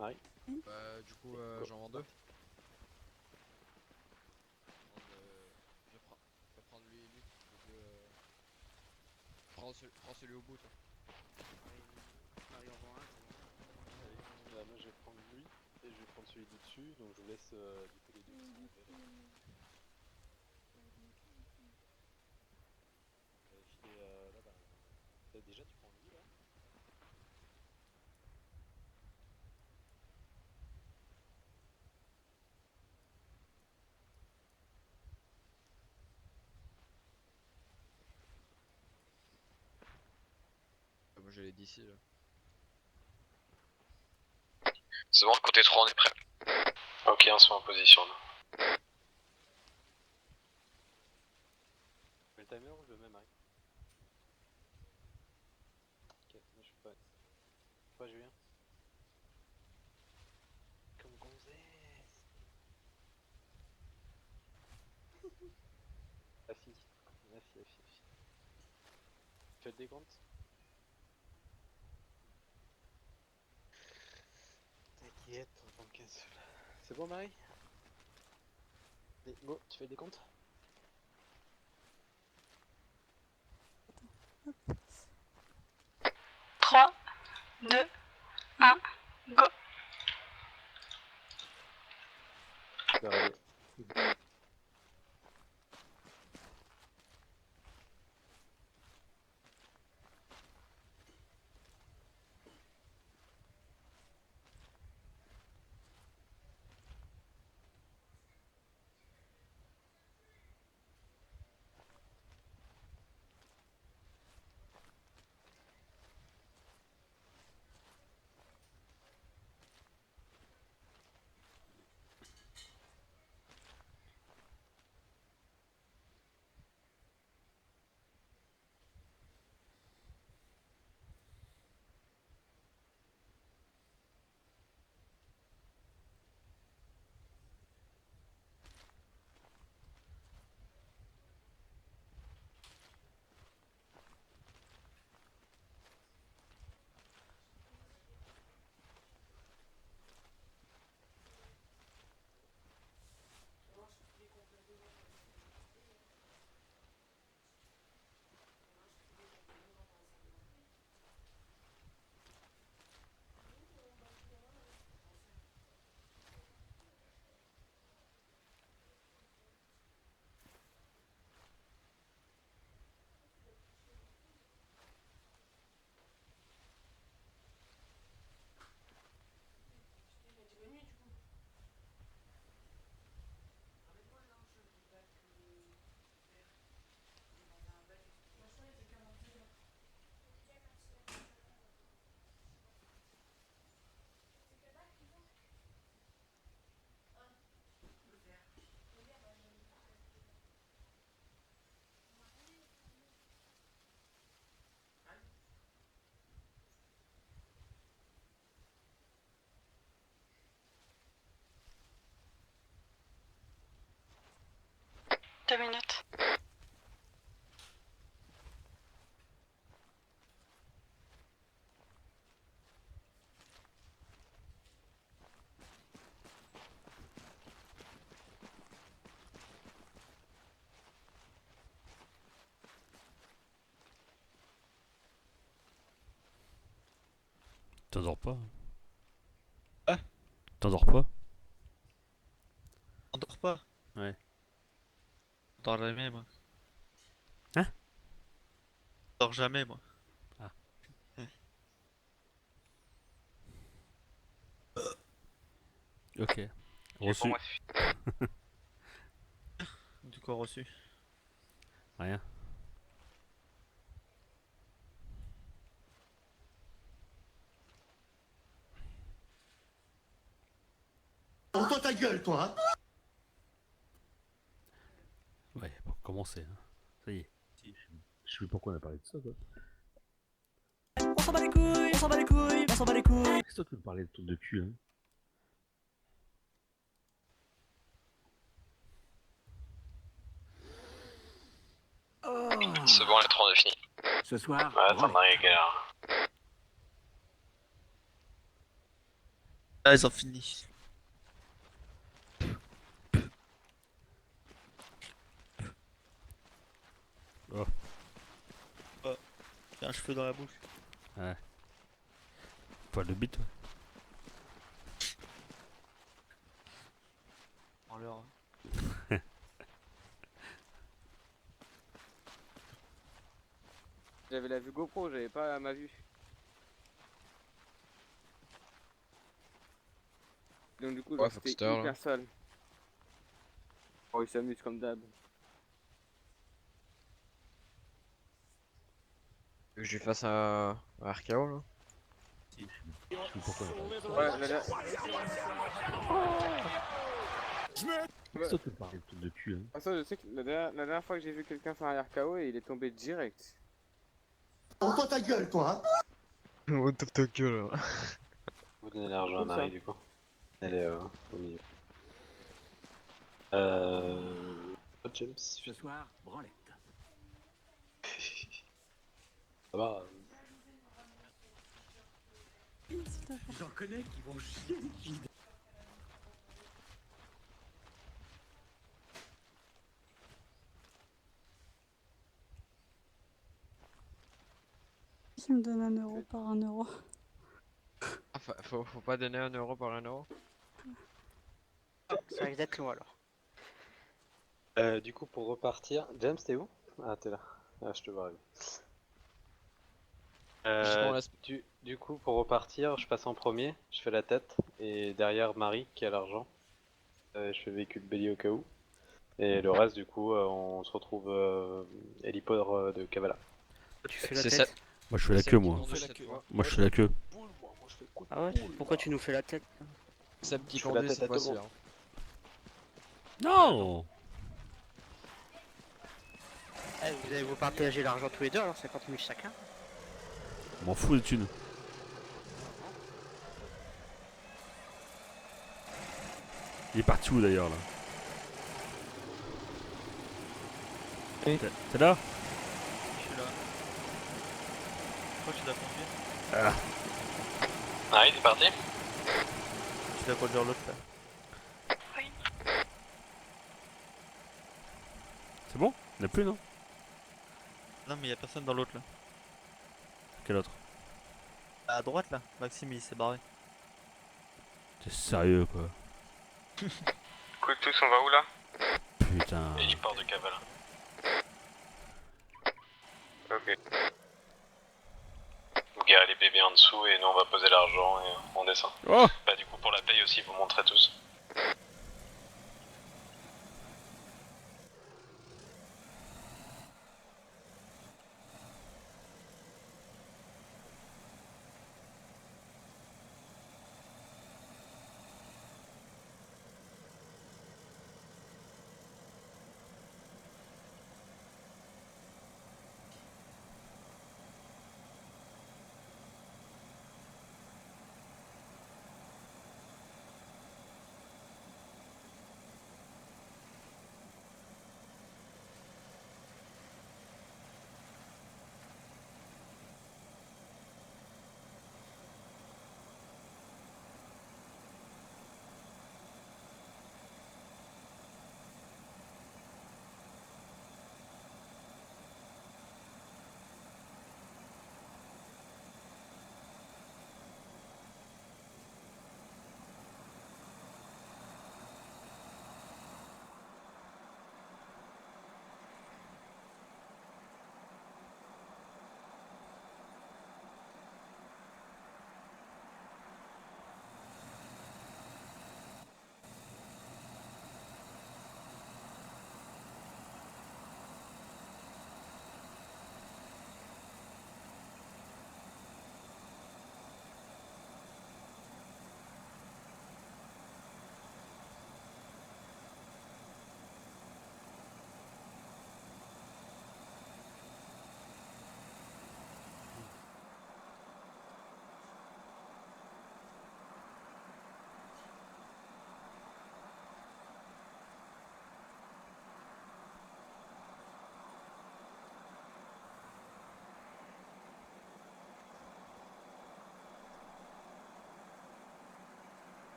Marie? Du coup, j'en vends 2. Je vais prendre lui et lui. Les deux, prends celui au bout, toi. Marie en vend un, Allez, moi, je vais prendre lui et je vais prendre celui du dessus. Donc, je vous laisse du coup les deux qui sont en vélo. Filer là-bas. Déjà, tu prends lui là? Moi j'ai les d'ici là. C'est bon, côté 3, on est prêt. Ok, on se met en position là. Le timer ou le même, Marie? Ok, moi je suis pas. Pas Julien? Comme gonzesse! La fille. La fille, la fille, la fille. Tu fais le décompte? T'inquiète, on prend qu'un seul. C'est bon, Marie? Allez, go, tu fais le décompte? Trois, deux, un, go. Allez. Deux minutes. T'endors pas? Ah. T'endors pas? On dort pas. Ouais. On dort jamais, moi. Hein? On dort jamais, moi. Ok. Pour Reçu. moi, c'est Du coup, reçu. Rien. Oh toi ta gueule toi hein. Ouais, pour commencer. Hein. Ça y est. Je sais plus pourquoi on a parlé de ça quoi. On s'en bat les couilles, on s'en bat les couilles, on s'en bat les couilles. C'est toi qui me parlais de tour de cul hein. C'est bon, les 32 fini. Ce soir. Ouais, t'en as les gars. Ah, ils ont fini. Oh. Oh. J'ai un cheveu dans la bouche. Ouais. Pas de bite, ouais. En l'heure. J'avais la vue GoPro, j'avais pas ma vue. Donc du coup, Ouais, j'étais Foxter, hyper seul. Oh, il s'amuse comme d'hab. Que je lui fasse un RKO là. Je sais plus pourquoi on a parlé de ça. Ouais, C'est toi qui me parlais de tour de cul hein. Ah, ça, je sais que la dernière fois que j'ai vu quelqu'un faire un RKO, il est tombé direct. Oh toi ta gueule toi hein. What the fuck là. Vous donnez l'argent à Comme ça. Marie du coup. Elle est au milieu. James, Ce soir, branlette. ça va. J'en connais qui vont chier les kids. Qui me donne 1 euro par 1 euro. Ah, faut pas donner 1 euro par 1 euro. Ça risque d'être loin alors. Du coup, pour repartir, James, t'es où? Ah, t'es là. Ah, je te vois. Justement, laisse- Du coup, pour repartir, je passe en premier, je fais la tête, et derrière Marie qui a l'argent, je fais véhicule bélier au cas où. Et le reste, du coup, on se retrouve héliport de Kavala. Tu fais la C'est tête. ça. Moi je fais la queue, moi. Moi je fais la queue. Ah ouais? Pourquoi tu nous fais la tête? Seb qui Je fais la conduit tête cette à tout le fois-ci. monde. Hein. Non! Eh, vous allez vous partager l'argent tous les deux alors 50 000 chacun? M'en fous des thunes. Il est parti où d'ailleurs là? T'es là? Je suis là. Pourquoi tu dois conduire? Ah. Ah, il est parti. Tu dois conduire l'autre là. C'est bon? Il n'y en a plus, non? Non, mais y a personne dans l'autre là. Quel autre? À droite là, Maxime il s'est barré. T'es sérieux quoi? Écoute, tous, on va où là? Putain. Héliport de Kavala. Ok. Vous garez les bébés en dessous et nous on va poser l'argent et on descend. Oh! Bah du coup pour la paye aussi, vous montrez tous.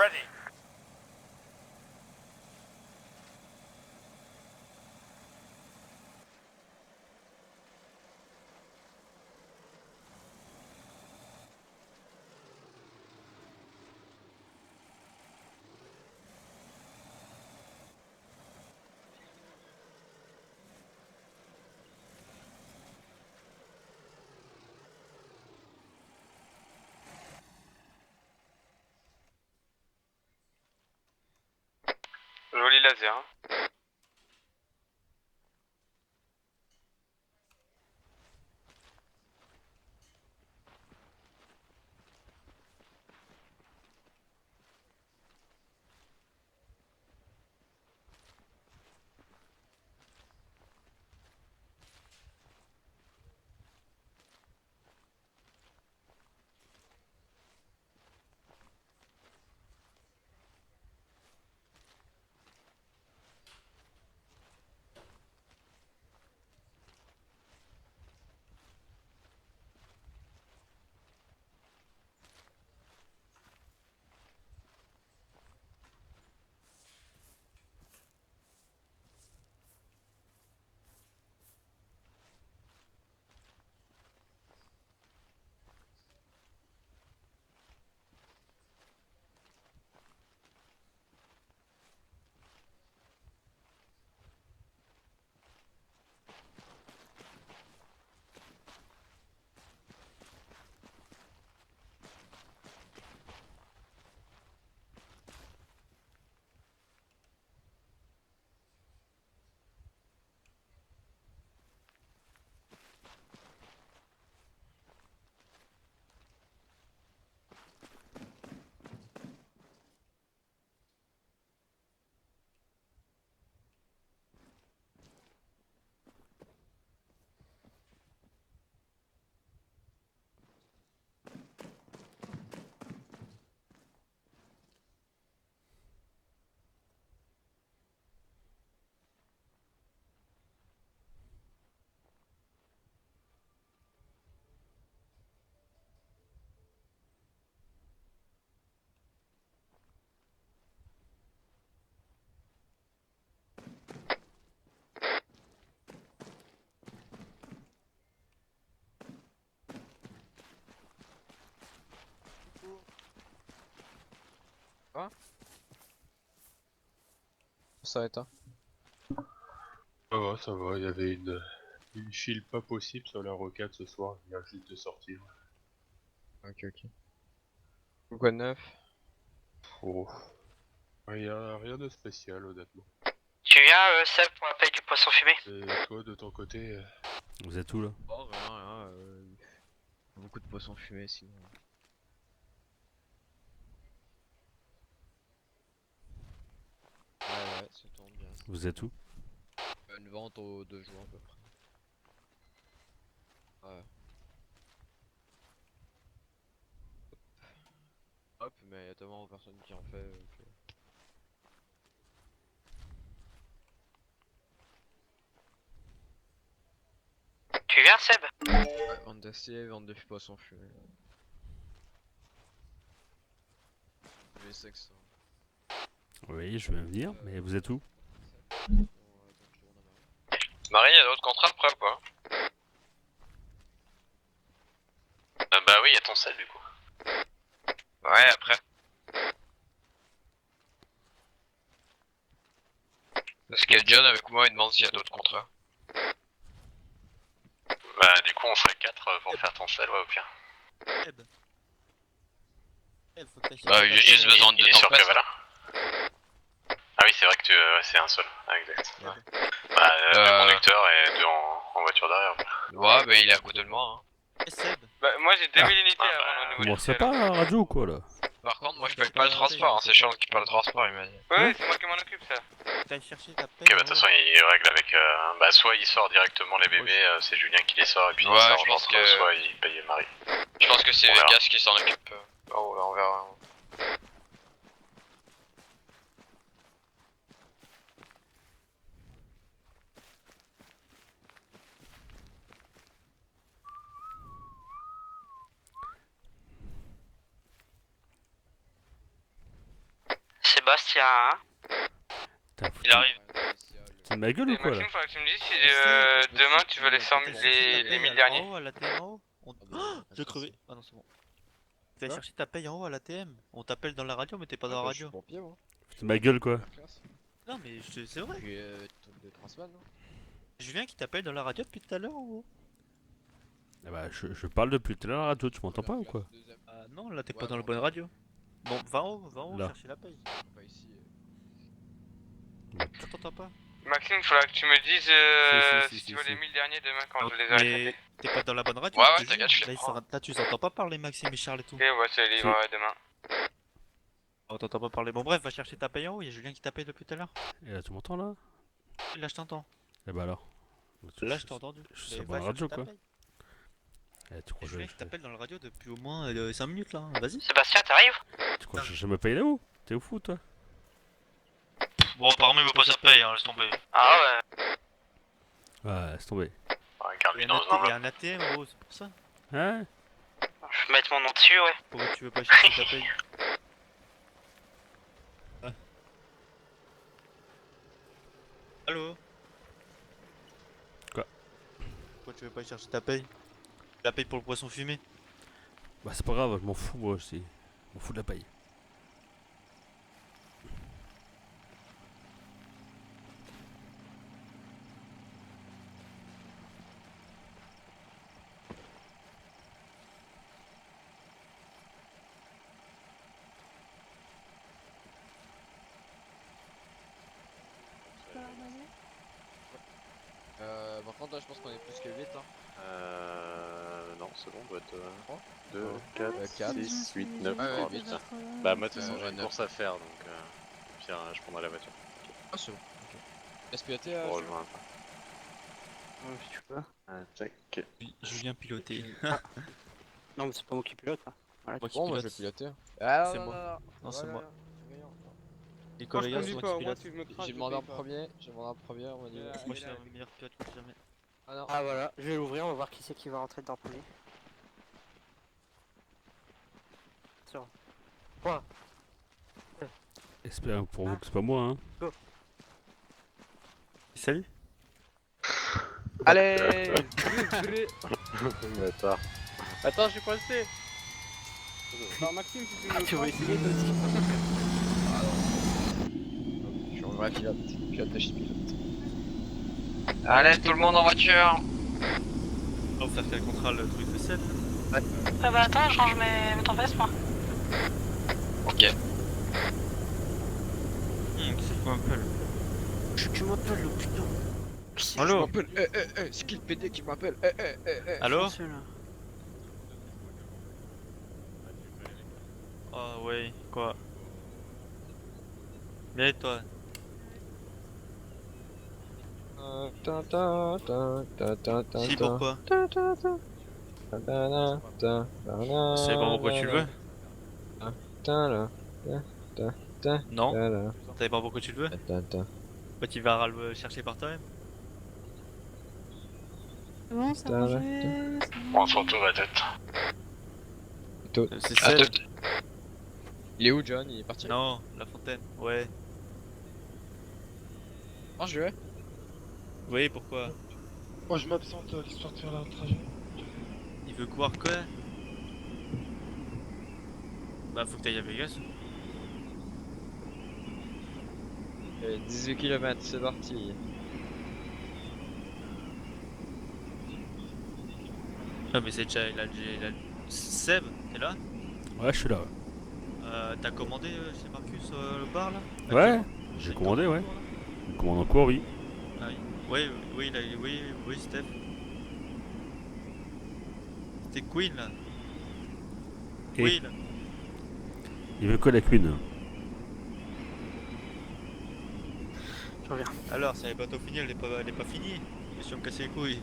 Vas-y. Joli laser. Hein. Ça va et toi? Ça va, il y avait une file pas possible sur la rocade ce soir, il vient juste de sortir. Ok, ok. Quoi de neuf? Oh. Rien de spécial honnêtement. Tu viens, Seb, pour la paye du poisson fumé? Et toi de ton côté Vous êtes où là? Oh, rien, beaucoup de poissons fumés sinon. Ouais, ça tourne bien. Vous êtes où? Une vente aux 2 jours à peu près. Ouais. Hop, mais y'a tellement de personnes qui en fait que... Tu viens, Seb? Ouais, vente d'acier, vente de poissons fumés. Je sais que ça. Oui, je vais venir, mais vous êtes où? Marie, y'a d'autres contrats après ou pas? Bah oui, y'a ton sel du coup. Ouais, après. Parce qu'il y a John avec moi, il demande s'il y a d'autres contrats. Bah du coup on serait 4 pour faire ton sel, ouais au pire. Bah j'ai juste besoin de 2 temps que voilà. Ah oui c'est vrai que tu... ouais c'est un seul, ah, exact. Ouais. Bah 2 conducteurs et 2 en voiture derrière. Ouais bah il est à côté de moi hein. Et Seb? Bah moi j'ai 2000 unités avant le nouveau. Bon, c'est pas la radio ou quoi là? Par contre moi je paye pas le transport, hein. C'est Charles qui paye le transport il m'a dit. Ouais, c'est moi qui m'en occupe ça. T'as cherché ta paye. Ok bah de toute façon il règle avec... bah soit il sort directement les bébés, c'est Julien qui les sort et puis il s'arrange entre eux, soit il paye Marie. Je pense que c'est Vegas qui s'en occupe. Oh là on verra. Sébastien, hein. Il arrive. C'est de ma gueule ou quoi là? Maxime, faudra que tu me dises si demain tu veux les 100 000, les 1000 derniers. En haut, à l'ATM en haut. Oh, j'ai crevé. Ah non, c'est bon. Tu vas chercher ta paye en haut à l'ATM. On t'appelle dans la radio, mais t'es pas dans la radio. C'est de ma gueule quoi. Non, mais c'est vrai. De 3 semaines, non? Julien qui t'appelle dans la radio depuis tout à l'heure en haut. Ah bah je parle depuis tout à l'heure à toi, tu m'entends pas ou quoi? Ah non, là t'es pas dans la bonne radio. Bon, va en haut, Là. chercher la paye. Pas ici. Je t'entends pas. Maxime, faudra que tu me dises si tu veux les 1000 derniers demain quand je les ai Mais t'es pas dans la bonne radio. Ouais, je ouais, te jure. t'inquiète, je Là, les prends. là, tu entends pas parler Maxime et Charles et tout. Ok, ouais, c'est les livres demain. On t'entend pas parler. Bon, bref, va chercher ta paye en haut. Y'a Julien qui t'appelle depuis tout à l'heure. Et là tu m'entends là? Là, je t'entends. Et bah alors? Là, je t'ai entendu. Je Mais suis va sur la chercher radio ta quoi. paye. Eh, tu crois que Julien qui t'appelle dans la radio depuis au moins 5 minutes là. Vas-y. Sébastien, t'arrives? tu crois que je me paye là-haut? T'es au fou toi? Bon, apparemment, il veut pas sa paye, hein, laisse tomber. Ah ouais. Ouais, laisse tomber. Ouais, garde-lui dans Il y a un ATM en haut, c'est pour ça. Hein? Je vais mettre mon nom dessus, ouais. Pourquoi tu veux pas chercher ta paye? Ah. Allô? Quoi? Pourquoi tu veux pas chercher ta paye? La paye pour le poisson fumé? Bah c'est pas grave, je m'en fous moi aussi. Je m'en fous de la paye. Par contre, là, je pense qu'on est plus que 8. Hein. Non, c'est bon, on doit être 3, 2, Ouais. 4, 4, 6, 8, 9, ouais, 8. peut-être, Bah, moi, de toute façon, j'ai une 9. course à faire donc. Au pire, je prendrai la voiture. Ah, c'est bon. Ok. Laisse piloter, Pour Julien. rejoindre. Si tu peux. Tac. Julien piloté. Non, mais c'est pas moi qui pilote. Hein. Voilà, Moi tu- qui Bon, moi, je vais pilote. piloter. Ah, C'est non, moi. non, non. Non, c'est Voilà, moi. là, c'est rien. Nicolas, Moi, je c'est conduis moi pas, qui moi, pilote. si je me crache, J'ai je demandé en conduis pas. premier, on m'a dit. Moi, je suis un meilleur pilote que jamais. Ah non. Ah voilà, je vais l'ouvrir, on va voir qui c'est qui va rentrer dedans premier. Sur. Quoi? Espère pour vous que c'est pas moi hein. Go. Salut. Allez. Bâtard. Attends, j'ai pas le C. Non, Maxime, si tu me Tu vas craches, essayer toi aussi. Je suis en vrai pilote. Pilote de chez pilote. Allez, tout le monde en voiture. On va faire quel contrat le truc de 7? Ah bah attends, je range mes tempestes moi. Ok. C'est quoi un peu? Tu m'appelles le putain. Je Allô? m'appelle. C'est qui le PD qui m'appelle? Allô? C'est là. Ah ouais, quoi? Mais toi? Si, pourquoi? C'est pas pourquoi tu le veux? Non? T'avais pas pourquoi tu le veux? Bah tu vas le chercher par toi-même. C'est bon, c'est rangé. On s'en tourne la tête. C'est celle. Il est où, John? Il est parti? Non, la fontaine, ouais. Oh, je vais. Oui, pourquoi? Moi je m'absente l'histoire de faire le trajet. Il veut quoi? Bah faut que t'ailles à Vegas. 18 km, c'est parti. Ah mais c'est déjà, il a Seb, t'es là? Ouais, je suis là. Ouais, T'as commandé chez Marcus le bar là? ouais j'ai commandé, ouais. Je commande en cours, oui. Ah, oui, oui, là, oui, Steph. C'était Queen là. Et Queen. il veut quoi la Queen? Je reviens. Alors, ça n'est pas tout fini, elle est pas finie. Question de me casser les couilles.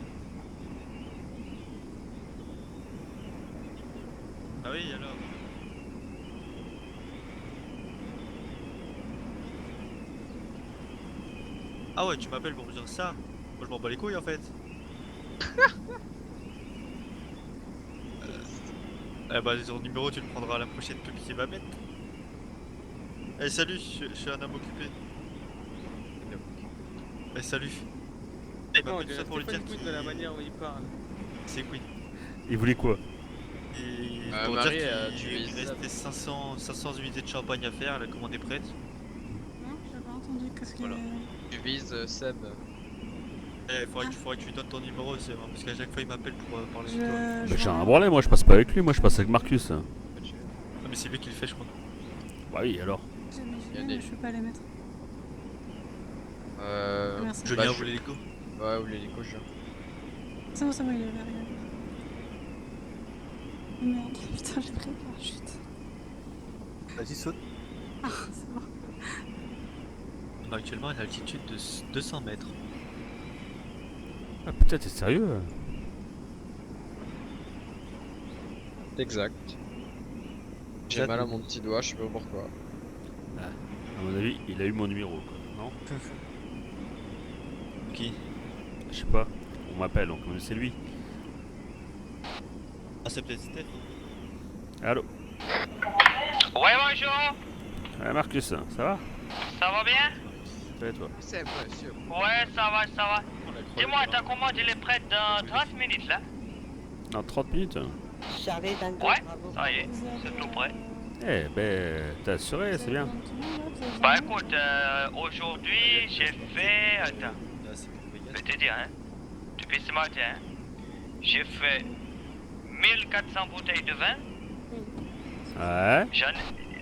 Ah oui, alors. Ah ouais, tu m'appelles pour me dire ça? Moi je m'en bats les couilles en fait. Eh bah, son numéro, tu le prendras à la prochaine pub qu'il va mettre. Eh salut, je suis un homme occupé. Eh salut. Eh Non, m'appelle tout ça pour lui dire Queen de la manière où il parle. C'est Queen. Il voulait quoi? Et pour Marie, dire tu qu'il vises restait 500 unités de champagne à faire, la commande est prête. Non, j'ai pas entendu. Qu'est-ce que. Tu vises Seb. Eh, faudrait que tu lui donnes ton numéro, c'est parce qu'à chaque fois il m'appelle pour parler de toi. Mais j'ai un branlet, moi je passe pas avec lui, moi je passe avec Marcus. Ah, mais c'est lui qui le fait, je crois. Bah oui, alors. J'ai mes gilets, mais je peux pas les mettre. Merci. Julien, vous voulez l'écho? Ouais, ou l'hélico, je C'est bon, il est là. Oh merde, putain, j'ai pris un chute. Vas-y, saute. Ah, c'est bon. On a actuellement une altitude de 200 mètres. Ah putain, t'es sérieux? Exact. J'ai mal à mon petit doigt, je sais pas pourquoi. Ah, à mon avis, il a eu mon numéro, quoi, non? Qui? Je sais pas, on m'appelle, donc c'est lui. Ah, c'est peut-être Steph. Allô? Ouais, bonjour. Ouais, Marcus, ça va? Ça va bien? Ça va et toi? C'est monsieur. Ouais, ça va, ça va. Dis-moi, ta commande, elle est prête dans 30 minutes, là? Dans 30 minutes? Charlie, Ouais, ça y est, c'est tout prêt. Eh ben, t'as assuré, c'est bien. Bah écoute, aujourd'hui, j'ai fait... Attends, je vais te dire, hein. Depuis ce matin, hein, j'ai fait 1400 bouteilles de vin. Ouais.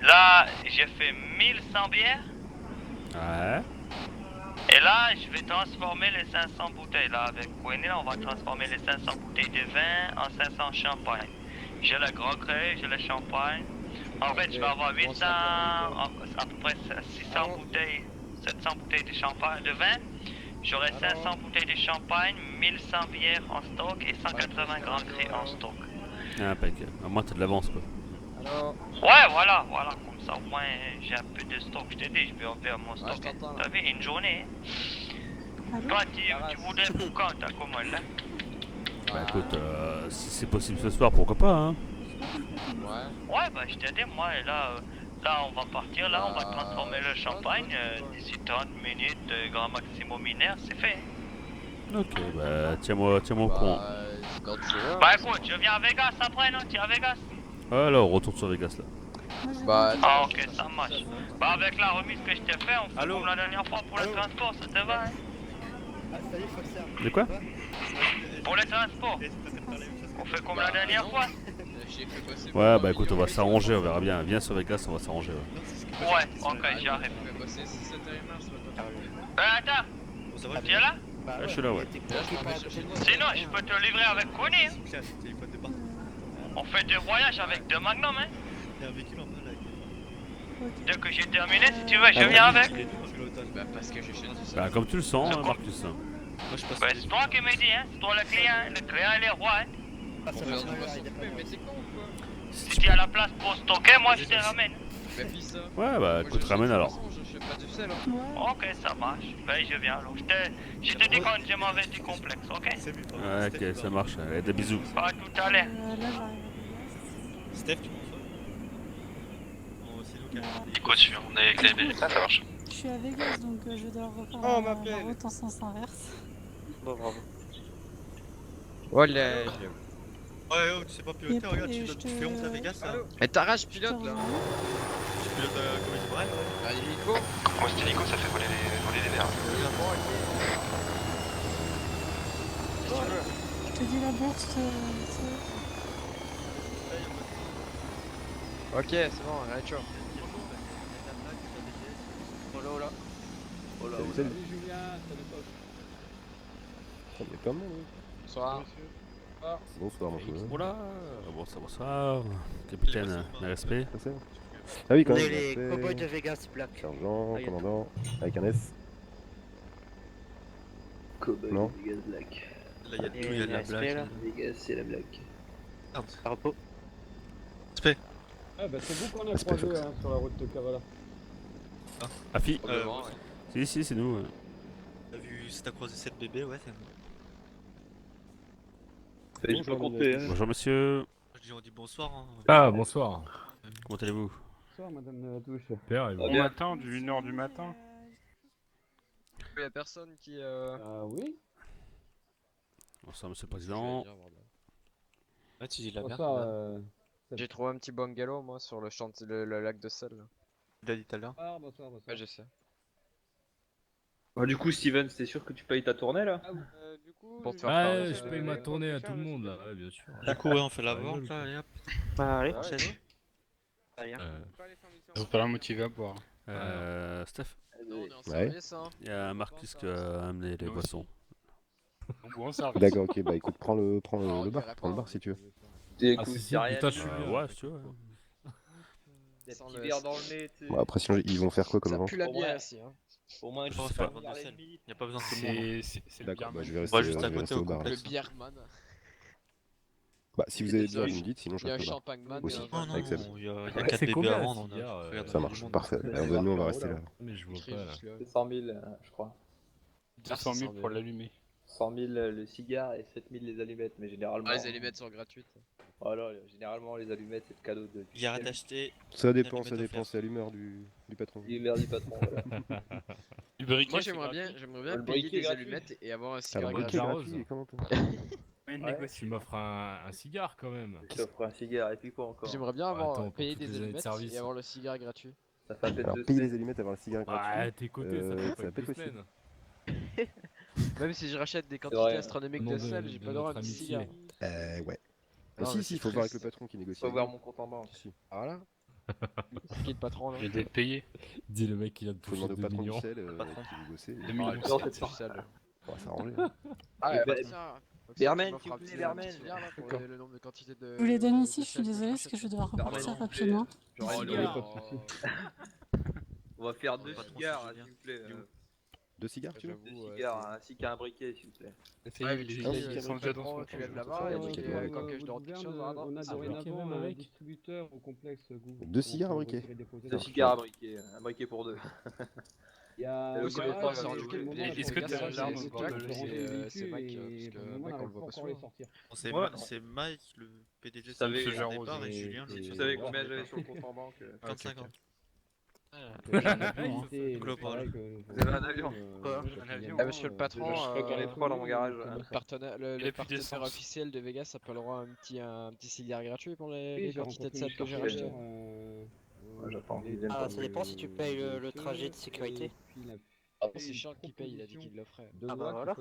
Là, j'ai fait 1100 bières. Ouais. Et là, je vais transformer les 500 bouteilles là avec Queenie. Là, on va transformer les 500 bouteilles de vin en 500 champagne. J'ai le Grand Cru, j'ai le champagne. En fait, je vais avoir 800, à peu près 600 bouteilles, 700 bouteilles de champagne, de vin. J'aurai 500 bouteilles de champagne, 1100 bières en stock et 180 Grand Cru en stock. Ah, impeccable. Au moins, t'as de l'avance, quoi. Ouais, voilà, comme ça au moins j'ai un peu de stock, je t'ai dit, je vais ouvrir mon stock. T'as vu, une journée. Toi, tu voudrais pour quand ta commande là? Bah écoute, si c'est possible ce soir, pourquoi pas, hein? Ouais, bah je t'ai dit, moi, là, on va partir, là, on va transformer le champagne, d'ici 30 minutes, grand maximum mineur, c'est fait. Ok, bah tiens-moi au courant. Bah écoute, je viens à Vegas après, non? Tu es à Vegas? Ouais, alors, on retourne sur Vegas, là. Ah ok, ça marche. Bah avec la remise que je t'ai fait, on fait comme la dernière fois pour le transport, ça te va, hein? De quoi? Pour le transport, on fait comme la dernière fois. Ouais, bah écoute, on va s'arranger, on verra bien. Viens sur Vegas, on va s'arranger, ouais. Ouais, ok, j'arrive. Attends, tu es là? Ouais, je suis là, ouais. Sinon, je peux te livrer avec Connie, hein? On fait des voyages avec deux magnums, hein? Dès que j'ai terminé, si tu veux, je viens avec. Bah comme tu le sens, hein, Marcus. Bah, c'est toi qui me dis, hein? C'est toi le client il est roi, hein? Si tu as la place pour stocker, moi je te ramène. Ouais, bah écoute, ramène alors. Ok, ça marche. Ben, je viens alors. Je te dis quand je m'en vais du complexe, ok? Ouais, ok, ça marche. Allez, des bisous. À tout à l'heure. Steph, tu m'en c'est nous qui Écoute, on est avec les bébés. Ça marche. Je suis à Vegas, donc je dois refaire la route en sens inverse. Bon, bravo. Olé. Ouais, oh, tu sais pas piloter, regarde, tu fais 11 à Vegas, là. Et t'arraches pilote là. Tu pilotes comment il se paraît? Un hélico. Moi, c'était Nico, ça fait voler les nerfs. Je te dis la bourse. Ok, c'est bon, allez, ciao. Oh là, Salut, Julien, salut Pop. On est pas mal, oui. Bonsoir. Bonsoir, mon frère. Oula, bonsoir. Capitaine, mes respects. Ah oui, quand On même. est les cowboys de Vegas, Black. Sergent, Ah, y a- commandant, avec un S. Cowboy Non. Vegas Black. Là, il y a tout, il y a de la blague. Vegas, c'est la blague. Merde. Par repos. Spé. Ah bah c'est vous qu'on a Respect, croisé Fox. hein, sur la route de Kavala. Afi. Ouais. Si, c'est nous. T'as vu si t'as croisé 7 bébés, ouais, c'est Je peux compter, hein. Bonjour, monsieur. on dit bonsoir, hein. Ah, bonsoir. Comment allez-vous? Bonsoir, madame de la touche. Père, il Bon va. matin, du 1h du matin. Il y a personne qui. Oui. Bonsoir, monsieur le président. Ah, tu dis la merde. Bonsoir, J'ai trouvé un petit bungalow moi sur le le lac de sel. Il a dit tout à l'heure. bonsoir. Ouais, je sais. Bah, du coup, Steven, c'est sûr que tu payes ta tournée là? Du coup, Pour te faire Ouais, travailler, je paye ma tournée à tout le monde là, ouais, bien sûr. Du coup, ouais, on fait la Ça vente rigole, là, quoi. et hop. Bah, allez, Ouais, on ouais. Allez, hein. Ils ont pas la motivé à boire. Steph, Non, on est en Ouais. service hein. il y a Marcus qui a amené les Nous boissons. Bon service. D'accord, ok, bah écoute, prends le on bar, dirait prends le pas, bar si tu veux. Des Ah, coups, si, putain, je suis bien. Ouais, si tu veux. des Sans petits le- verres dans le nez, tu sais. Bon, après, sinon, ils vont faire quoi comme Ça vente? pue la Au bière moins. ici hein. Au moins, Je pense tu pas vas le vendre de vers les sel. limites. Y a pas besoin de tout le monde. C'est le D'accord, bah je vais On rester, va juste à je vais côté rester au au bar. complexe. Le bierman. Bah, si vous Il y a avez des besoin, âges. vous me dites, sinon je Il y a un reste au bar. champagne man Aussi. et un Oh vin. non, Avec Seb. il y a Ouais, 4 c'est bébés combien, à la vendre. on a cigare, fait Ça marche, parfait. Bah, nous, on va rester là. Mais je vois Écrit pas là. juste le- C'est 100 000, je crois. 200 000 pour l'allumer. 100 000 le cigare et 7 000 les allumettes, mais généralement. Ah, les allumettes sont gratuites. Voilà, généralement les allumettes c'est le cadeau de. Il arrête d'acheter. Ça dépend, allumette ça dépend, offerte. c'est à l'humeur du patron. L'humeur du patron, voilà. Du briquet, Moi c'est j'aimerais bien, gratuit. j'aimerais bien Le payer briquet des gratuit. allumettes et avoir un Ah, cigare le bah, briquet gratuit. Rose. gratuit, comment Tu m'offres un cigare quand même. Je t'offre un cigare et puis quoi encore? J'aimerais bien avoir Attends, pour payer toutes des les années de allumettes service. et avoir le cigare gratuit. Ça fait un tête Alors, de payer C. les allumettes, avoir le cigare Ah, gratuit. t'es coté, ça fait ça pas va que pas 2 être possible. semaines. Même si je rachète des vrai. quantités astronomiques Au nom de sel, j'ai pas droit à un notre petit amitié. cigare. Ouais. Non, Si, mais si, c'est il faut voir avec triste. le patron qui négocie. Faut avec voir nous. mon compte en banque. Si. Ah voilà. C'est qui le patron là? J'ai des payés. Dis le mec qui a Faut touché demander au 2 patron du millions. sel Patron. qui négocie. 2 Ah, millions. le Non, cigare c'est du sel. On va s'arranger. Ah Et ouais, ben- tiens. Berman, Tu m'offres s'il un vous plaît, petit- Berman. un petit cigare, là, pour le nombre de quantités de. Je vous les donne ici, de je suis sel que désolée parce j'achète. que je vais devoir Permet repartir non plus, rapidement. J'aurais Oh, une cigare. pas de soucis. On va faire 2 Patron, cigares, c'est s'il bien. vous plaît. 2 cigares, tu veux? J'avoue, 2 cigares, ainsi qu'un briquet, s'il vous plaît. Ouais, mais tu ils dis, sont le déjà dans patron, son tu lèves projet. là-bas et Ouais, tu dis, ouais. quand que je dois quelque chose, on a Ah, dorénavant même un avec. distributeur au complexe Gouv. 2 cigares, un briquet. 2 cigares à briquet, un briquet pour 2. Il y a Le Aussi, garage, on s'est le- rendu le- compte- le- et est-ce le que gars, t'as c'est- l'arme c'est au bord Jack, de c'est l'équipe Mike, parce que le mec on le voit pas souvent. C'est Ouais. c'est Mike, le PDG Vous savez, de ce genre départ, rose. et Julien. Vous savez combien j'avais sur le compte en banque? 35 ans. Vous avez un avion? Ah, monsieur le patron, Je crois qu'il y en a 3 dans mon garage. le partenaire, le partenaire officiel de Vegas appelle droit à un petit cigare gratuit pour les quantités de sel que j'ai racheté. J'attends. Ah, ça dépend si tu payes le trajet de sécurité. C'est Charles qui paye, il a dit qu'il l'offrait. Ah bah voilà.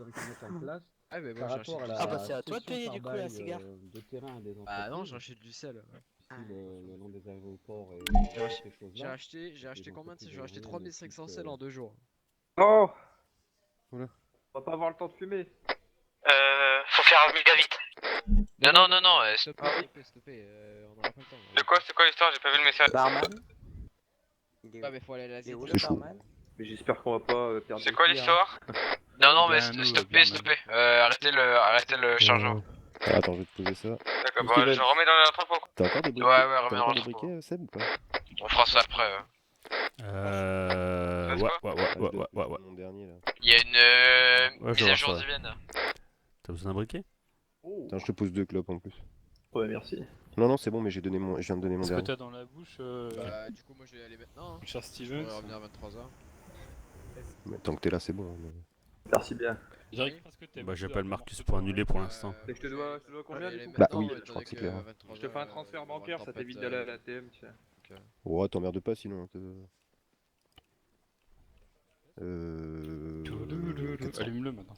Ah mais Par moi j'ai rapport à racheté. la Ah bah c'est à toi de cession payer par du coup la bail, cigare. de terrain des Ah non, entreprises, j'ai racheté du sel. le long des aéroports et ces choses-là. J'ai racheté combien de sel? J'ai racheté 3500 sel en 2 jours. Oh! Oula. On va pas avoir le temps de fumer. Faut faire méga vite. Non, S'il te plaît, on aura pas le temps. De quoi, c'est quoi l'histoire? J'ai pas vu le message. Barman. Ouais mais faut aller à la zone. C'est chaud. Mais j'espère qu'on va pas perdre. C'est des quoi pieds, hein. l'histoire? Non, mais Bien, nous, s'il te bien, plaît. Arrêtez le chargeur. Attends, je vais te poser ça. D'accord, bah je remets dans l'entrepôt. T'as encore des briquets? Ouais, T'as remets dans encore des l'entrepôt. briquets, Seb, ou pas? On fera ça après. Ouais. Mon dernier, là. Il y a une Ouais, je mise à vais jour voir ça. divine. T'as besoin d'un briquet? Attends, je te pose 2 clopes en plus. Ouais, merci. Non, non, c'est bon, mais je viens de donner mon Est-ce que dernier. t'as dans la bouche, Bah du coup moi je vais y aller maintenant. cher Je Steven? vais revenir à 23h. Mais tant que t'es là, c'est bon. mais- Merci bien. J'arrive parce que t'es. Bah, j'appelle Marcus pour annuler pour l'instant. Et je te dois combien du coup? Bah oui, je crois que c'est clair. Je te fais un transfert bancaire, ça t'évite d'aller à l'ATM, tu sais. Oh, t'emmerdes pas sinon. Allume-le maintenant.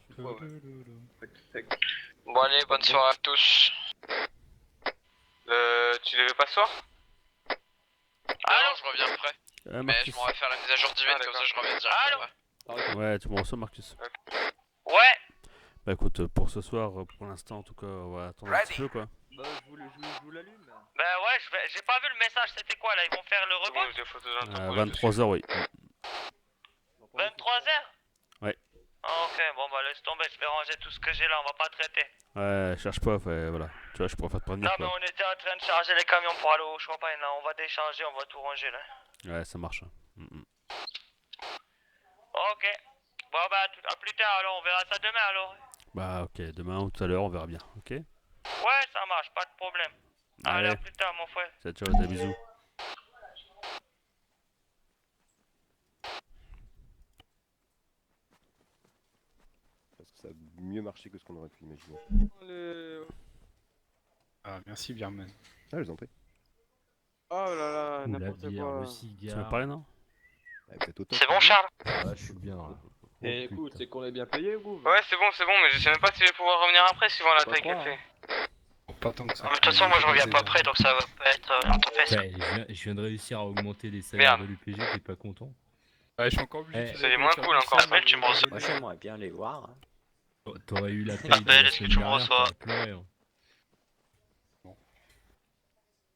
Bon, allez, bonne soirée à tous. Tu devais pas ce soir? Ah non, je reviens après. Mais Marcus. je m'en vais faire la mise à jour divine, comme ça je reviens direct. Allô? Ouais, tu me reçois, Marcus. Ouais. Bah écoute, pour ce soir, pour l'instant en tout cas, on va attendre un petit peu quoi. Bah, je vous l'allume. Bah ouais, j'ai pas vu le message, c'était quoi là? Ils vont faire le reboot? À 23h, oui. 23h? Ouais. Ah, ok, bon bah laisse tomber, je vais ranger tout ce que j'ai là, on va pas traiter. Ouais, cherche pas, voilà. Tu vois, je pourrais pas te prévenir Non mais quoi. on était en train de charger les camions pour aller au champagne là, on va décharger, on va tout ranger là. Ouais, ça marche. Ok. Bon bah à plus tard alors, on verra ça demain alors. Bah ok, demain ou tout à l'heure, on verra bien, ok? Ouais, ça marche, pas de problème. Allez, à plus tard mon frère. Ciao, ciao, des bisous. mieux marché que ce qu'on aurait pu imaginer. Ah, merci Birman. Ah, je vous en prie. Oh là là, Ou la n'importe bière, quoi. le Tu cigare. veux parler, non? Vous êtes au top. C'est bon, Charles? Ah, je suis bien là. Et écoute, c'est qu'on est bien payé, ou Ouais, c'est bon, mais je sais même pas si je vais pouvoir revenir après suivant la taille qu'elle fait. Pas tant que ça. De toute façon, moi je reviens pas après, donc ça va pas être un temps facile. Je viens de réussir à augmenter les salaires de l'UPG, t'es pas content? Ouais, je suis encore obligé. C'est moins cool, encore appel, tu me reçois. Moi j'aimerais bien les voir. T'aurais eu la paye de Appel, la est-ce que semaine tu me dernière, reçois? t'aurais pleuré, hein.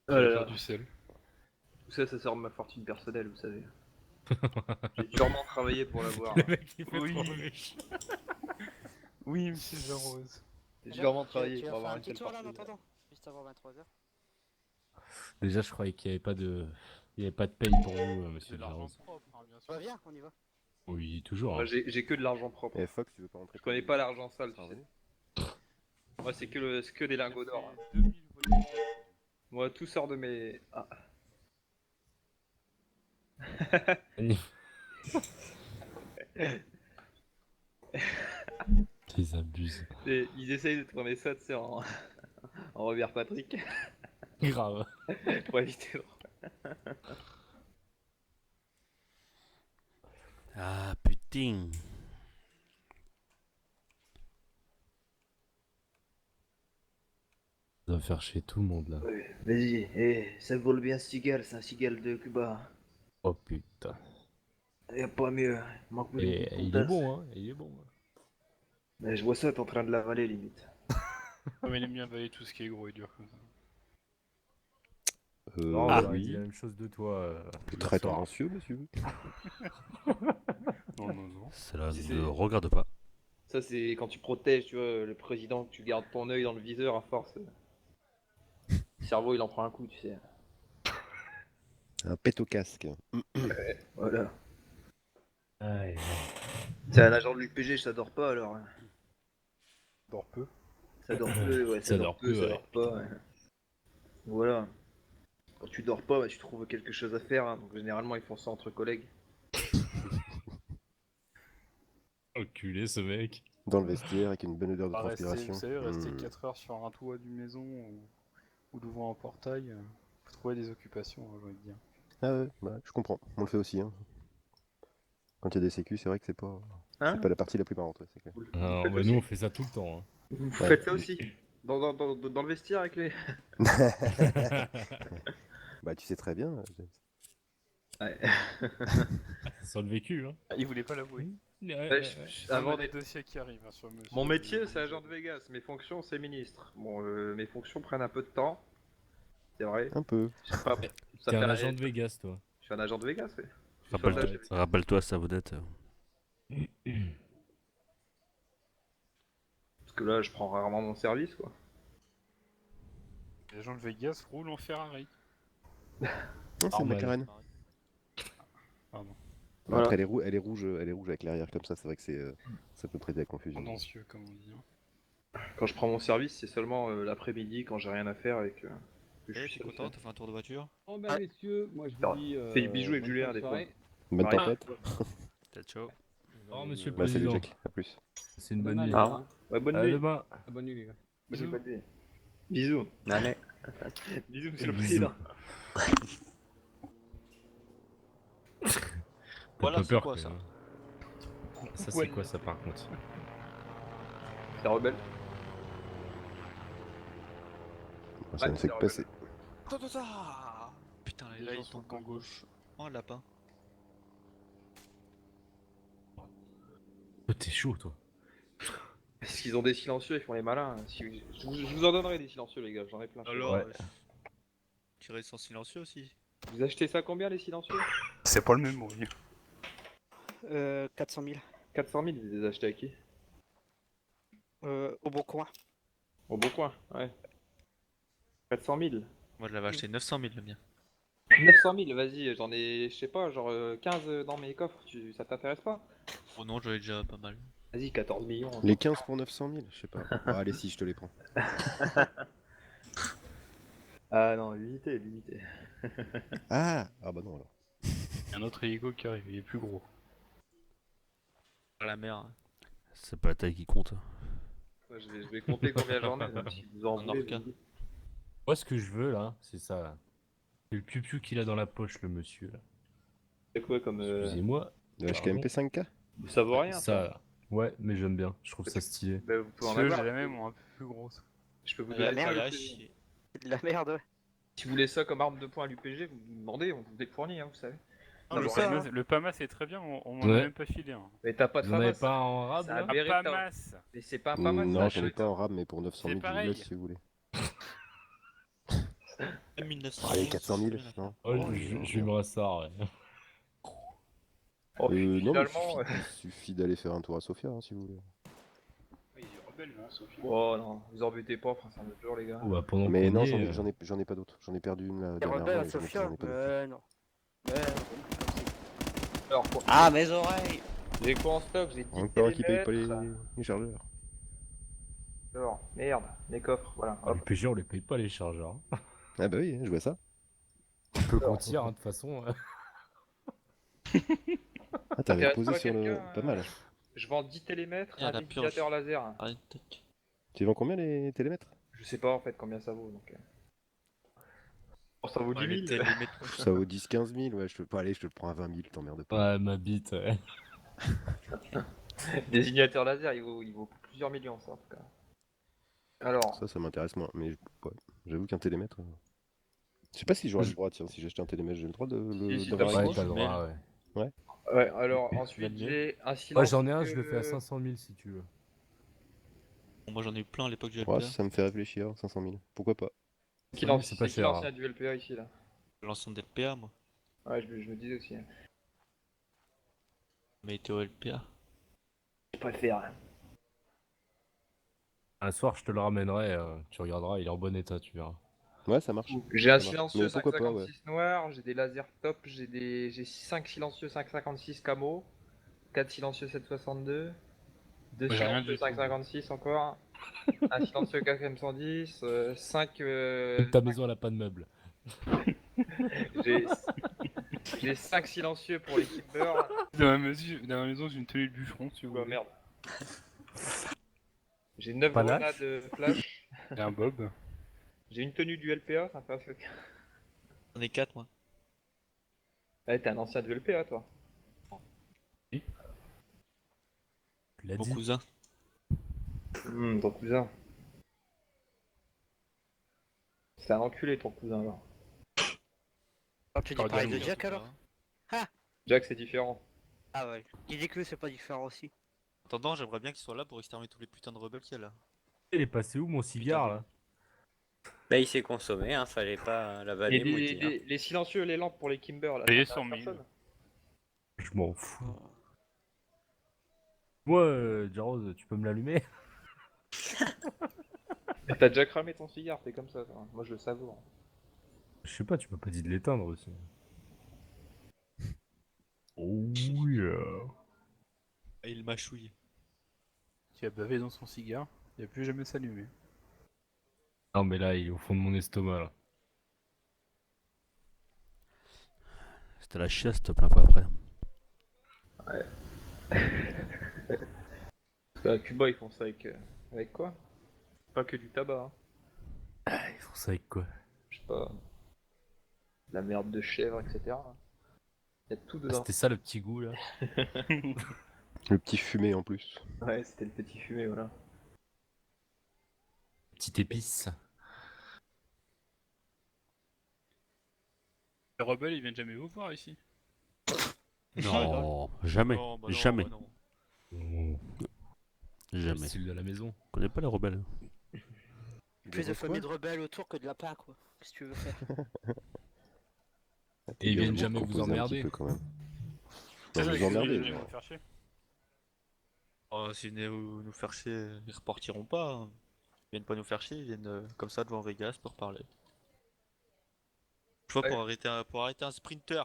Je vais faire du sel. Tout ça, ça sort de ma fortune personnelle, vous savez. J'ai durement travaillé pour l'avoir. Le mec, il fait Oui. trop riche. Oui, monsieur Jean Rose. J'ai durement travaillé Tu pour vas faire avoir un une petit telle tour là en fortune. attendant, juste avant 23h. Déjà, je croyais qu'il y avait pas de... Il y avait pas de paye pour vous, monsieur Jarros. Ouais, viens, on y va. Oui, toujours. Moi, Hein. j'ai que de l'argent propre. Eh, Fox, tu veux pas rentrer? Je connais pas l'argent sale, tu sais. Moi, c'est que des lingots d'or. hein. 2000 voyages. Moi, tout sort de mes... Ah. Ils abusent. Et ils essayent de tourner ça, tu sais, en Robert Patrick. Grave. Pour éviter le... Ah, putain. Ça va faire chier tout le monde, là. Vas-y, ça vole bien ce cigale, c'est un cigale de Cuba. Oh, putain. Y'a pas mieux. Manque plus Et d'une il est tasse. bon, hein. Il est bon. Mais je vois ça, t'es en train de l'avaler limite. Ah, mais il aime bien avaler tout ce qui est gros et dur comme ça. Non, Ah j'aurais dit oui. la même chose de toi. Très tendancieux, monsieur. Non. Cela Si, ne c'est- regarde pas. Ça, c'est quand tu protèges, tu vois, le président, que tu gardes ton œil dans le viseur à force. Le cerveau, il en prend un coup, tu sais. Un pet au casque. Voilà. C'est un agent de l'UPG, ça dort pas alors. hein. Dors peu. Ça dort peu, ouais, ça dort peu, ça ouais. dort pas. Ouais. Voilà. Quand tu dors pas, bah, tu trouves quelque chose à faire. hein. Donc généralement, ils font ça entre collègues. Enculé, ce mec. Dans le vestiaire avec une bonne odeur de transpiration. Vous savez, rester Hmm. 4 heures sur un toit d'une maison ou devant un portail, faut trouver des occupations, j'ai envie de dire. Ah ouais, bah, je comprends. On le fait aussi. Hein. Quand il y a des sécu, c'est vrai que c'est pas... Hein c'est pas la partie la plus marrante, ouais, c'est clair. Alors, faites bah, aussi. nous, on fait ça tout le temps. Hein. Vous faites ça aussi dans le vestiaire avec les... Bah, tu sais très bien. Ouais. Sur le vécu, hein. Il voulait pas l'avouer. Avant des des... dossiers qui arrivent hein, sur monsieur. Mon métier, c'est agent de Vegas. Mes fonctions, c'est ministre. Bon, mes fonctions prennent un peu de temps. C'est vrai. Un peu. Je sais pas. Ça T'es fait un rien. agent de Vegas, toi. Je suis un agent de Vegas, oui. Rappelle-toi, Savonnette. Parce que là, je prends rarement mon service, quoi. Les gens de Vegas roulent en Ferrari. Non, c'est une Normal. McLaren. Pardon. Voilà. Après, elle est rouge avec l'arrière comme ça c'est vrai que ça peut prêter à confusion. Tendancieux, comme on dit. hein. Quand je prends mon service, c'est seulement l'après-midi quand j'ai rien à faire et que je Eh, suis t'es seul. content, t'as fait un tour de voiture? Oh bah messieurs, moi je vous Alors, dis... fais du bijou avec bonne Julien, fin de des fois. soirée. Bonne Ouais. tempête. Ciao. Oh, monsieur le Bah, salut président. Jack, à plus. C'est une Bonne bonne nuit. nuit, hein. Ouais, bonne À nuit. demain. Ah, bonne nuit les gars. Bonne nuit, bonne nuit. Bisous. Allez. Bisous, monsieur le Bisous. président. Voilà, T'as c'est peur, quoi, quand ça? même, hein. Ça, c'est quoi, ça, par contre? C'est rebelle. Ça ne Ouais, fait que c'est passer. Putain, Les là, gens ils sont sont camp gauche. Oh, un lapin. Oh, t'es chaud, toi. Parce qu'ils ont des silencieux, ils font les malins. Je vous en donnerai des silencieux, les gars, j'en ai plein. Alors, Ouais. tirer sans silencieux aussi. Vous achetez ça combien, les silencieux? C'est pas le même bruit. 400 000. 400 000, vous les achetez à qui? Au bon coin. Au bon coin, ouais. 400 000. Moi, je l'avais acheté 900 000 le mien. 900 000, vas-y, j'en ai, je sais pas, genre 15 dans mes coffres, ça t'intéresse pas? Oh non, j'en ai déjà pas mal. Vas-y, 14 millions. Les 15 pour 900 000, je sais pas. Bon, allez, si, je te les prends. Ah non, limité. Ah bah non alors. Il y a un autre hélico qui arrive, il est plus gros. À la mer. hein. C'est pas la taille qui compte. Moi, je vais compter combien j'en ai, même si vous en Un voulez. orca. vous me dites. Moi, ce que je veux là, c'est ça là. C'est le piou-piou qu'il a dans la poche, le monsieur là. C'est quoi comme. Excusez-moi. Le pardon. HKMP 5K? Ça vaut rien, Ça, là. Ouais, mais j'aime bien. Je trouve ça stylé. Bah, vous pouvez en Ceux, avoir. j'ai la même ou un peu plus grosse. Je peux vous La donner ça à merde, l'UPG. C'est de la merde, ouais. Si vous voulez ça comme arme de poing à l'UPG, vous me demandez, on vous les fournit, hein, vous savez. Non, Ça le, vaut rien. PAMAS, le PAMAS est très bien, on m'en a Ouais. même pas filé. Hein. Mais t'as pas de Vous en avez FAMAS. pas en rab C'est un là Un Beretta. PAMAS. Mais c'est pas un FAMAS. Non, ça, j'en ai chouette. pas en rab, mais pour 900 000, C'est je vous pareil. laisse si vous voulez. Même 1900. Allez, 400 000, non? Oh, je vais me rassar, ouais. Oh, Non, mais finalement. il suffit d'aller faire un tour à Sofia, hein, si vous voulez. Il est rebelle, hein, Sophie. Oh non, vous embêtez pas, enfin, c'est un autre jour, les gars. Oh, bah, pendant Mais qu'on non, y est, j'en ai pas d'autres. J'en ai perdu une la T'es dernière rebelle fois à et Sofia? j'en ai pas d'autres. Non. Ouais. Alors, pour... Ah, mes oreilles! J'ai quoi en stock? J'ai 10 Encore qui paye pas télémètres. les chargeurs. Alors, merde, mes coffres, voilà. Ah, Hop. les PG, on les paye pas les chargeurs. Hein. Ah bah oui, je vois ça. On peut qu'on tire, hein, de toute façon. Ah, t'avais Intéresse posé pas sur le... quelqu'un, Pas mal. Je vends 10 télémètres, Il y a un la ventilateur purge. laser. Arrête, tac. Tu vends combien les télémètres? Je sais pas en fait combien ça vaut donc. Oh, ça vaut 10 Ouais, les 000. télémètres. Ça vaut 10-15 000, ouais, je te... Allez, je te le prends à 20 000, t'emmerdes pas. Ouais, ma bite, ouais. Désignateur laser, il vaut plusieurs millions ça en tout cas. Alors, Ça m'intéresse moins, mais ouais, j'avoue qu'un télémètre... Je sais pas si j'aurais le droit, tiens, si j'achetais un télémètre, j'ai le droit Si, si, d'avoir t'as une Ouais, pas t'as le mais- droit, ouais. Ouais. ouais, alors ensuite j'ai un Ouais, silence. j'en ai un, je le fais à 500 000 si tu veux. Bon, moi j'en ai eu plein à l'époque du LPA. Ouais, ça me fait réfléchir, 500 000. Pourquoi pas? Qui lance, c'est pas qui cher, lance hein. un du LPA ici là. L'ancien de LPA, moi. Ouais, je me disais aussi. Hein. Mais était au LPA. Je préfère. Hein. Un soir, je te le ramènerai, tu regarderas, il est en bon état, tu verras. Ouais, ça marche. J'ai un Ça marche. silencieux Mais pourquoi pas, ouais. 556 noir, j'ai des lasers top, j'ai 5 silencieux 556 camo, 4 silencieux 762, 2 Moi, j'ai rien silencieux du tout. 556 encore, un silencieux KM110, 5 Ta maison, elle a pas de meubles. j'ai 5 silencieux pour les keepers. Dans ma maison, j'ai une tenue de bûcheron, si vous Oh voulez. merde. J'ai 9 Pas grenades lâche. flash. Et un bob. J'ai une tenue du LPA, ça fait un peu. J'en ai 4, moi. Ouais, t'es un ancien du LPA toi. Tu l'as Mon dit. cousin. Ton cousin. C'est un enculé ton cousin là. Quand tu dis pareil de Jack alors? Jack c'est différent. Ah ouais. Il dit que c'est pas différent aussi. En attendant, j'aimerais bien qu'il soit là pour exterminer tous les putains de rebelles qu'il y a là. Il est passé où mon cigare là? Bah il s'est consommé, hein, fallait pas l'avaler Et moitié. hein. les silencieux, les lampes pour les Kimber là. Payé ça 100 intéresse 000. personne. Je m'en fous. Moi, Jaros, tu peux me l'allumer? T'as déjà cramé ton cigare, t'es comme ça, toi. Moi je le savoure. Je sais pas, tu m'as pas dit de l'éteindre aussi. Oh yeah. Et il mâchouille. Qui a bavé dans son cigare, il a plus jamais s'allumer. Non mais là, il est au fond de mon estomac là. C'était la chiasse, te plains pas après. Ouais. Parce qu'à Cuba ils font ça avec quoi? Pas que du tabac. Hein. Ils font ça avec quoi? Je sais pas. De la merde de chèvre, etc. Il y a tout Ah, dedans. c'était ça le petit goût là. Le petit fumé en plus. Ouais, c'était le petit fumé, voilà. Petite épice. Les rebelles, ils viennent jamais vous voir ici. Non, jamais, Non, bah non, jamais. bah non. Jamais. Style de la maison. On connaît pas les rebelles. Plus de familles de rebelles autour que de lapins quoi. Qu'est-ce que tu veux faire? Et ils viennent Vous jamais vous proposez un petit emmerder. peu, quand même. C'est Non, ça, vous ils emmerdez, viennent genre. nous faire chier. Oh, s'ils venaient nous faire chier, ils repartiront pas. Hein. Ils viennent pas nous faire chier, ils viennent comme ça devant Vegas pour parler. Je vois Ouais. pour arrêter un sprinter.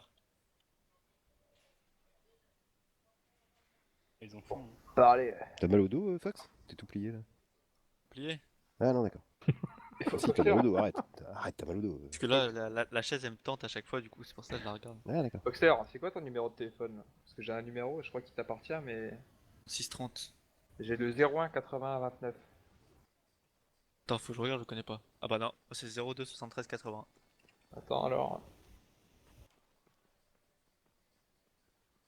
Ils ont faim. Parlez. T'as mal au dos, Fox? T'es tout plié là? Plié. Ah non, d'accord. Si, t'as mal au dos, arrête. Arrête, t'as mal au dos. Parce que là, la chaise elle me tente à chaque fois, du coup, c'est pour ça que je la regarde. Ah d'accord. Boxer, c'est quoi ton numéro de téléphone là? Parce que j'ai un numéro, je crois qu'il t'appartient, mais 630. j'ai le 01 81 29. Attends, faut que je regarde, je connais pas. Ah bah non, c'est 02 73 80. Attends alors.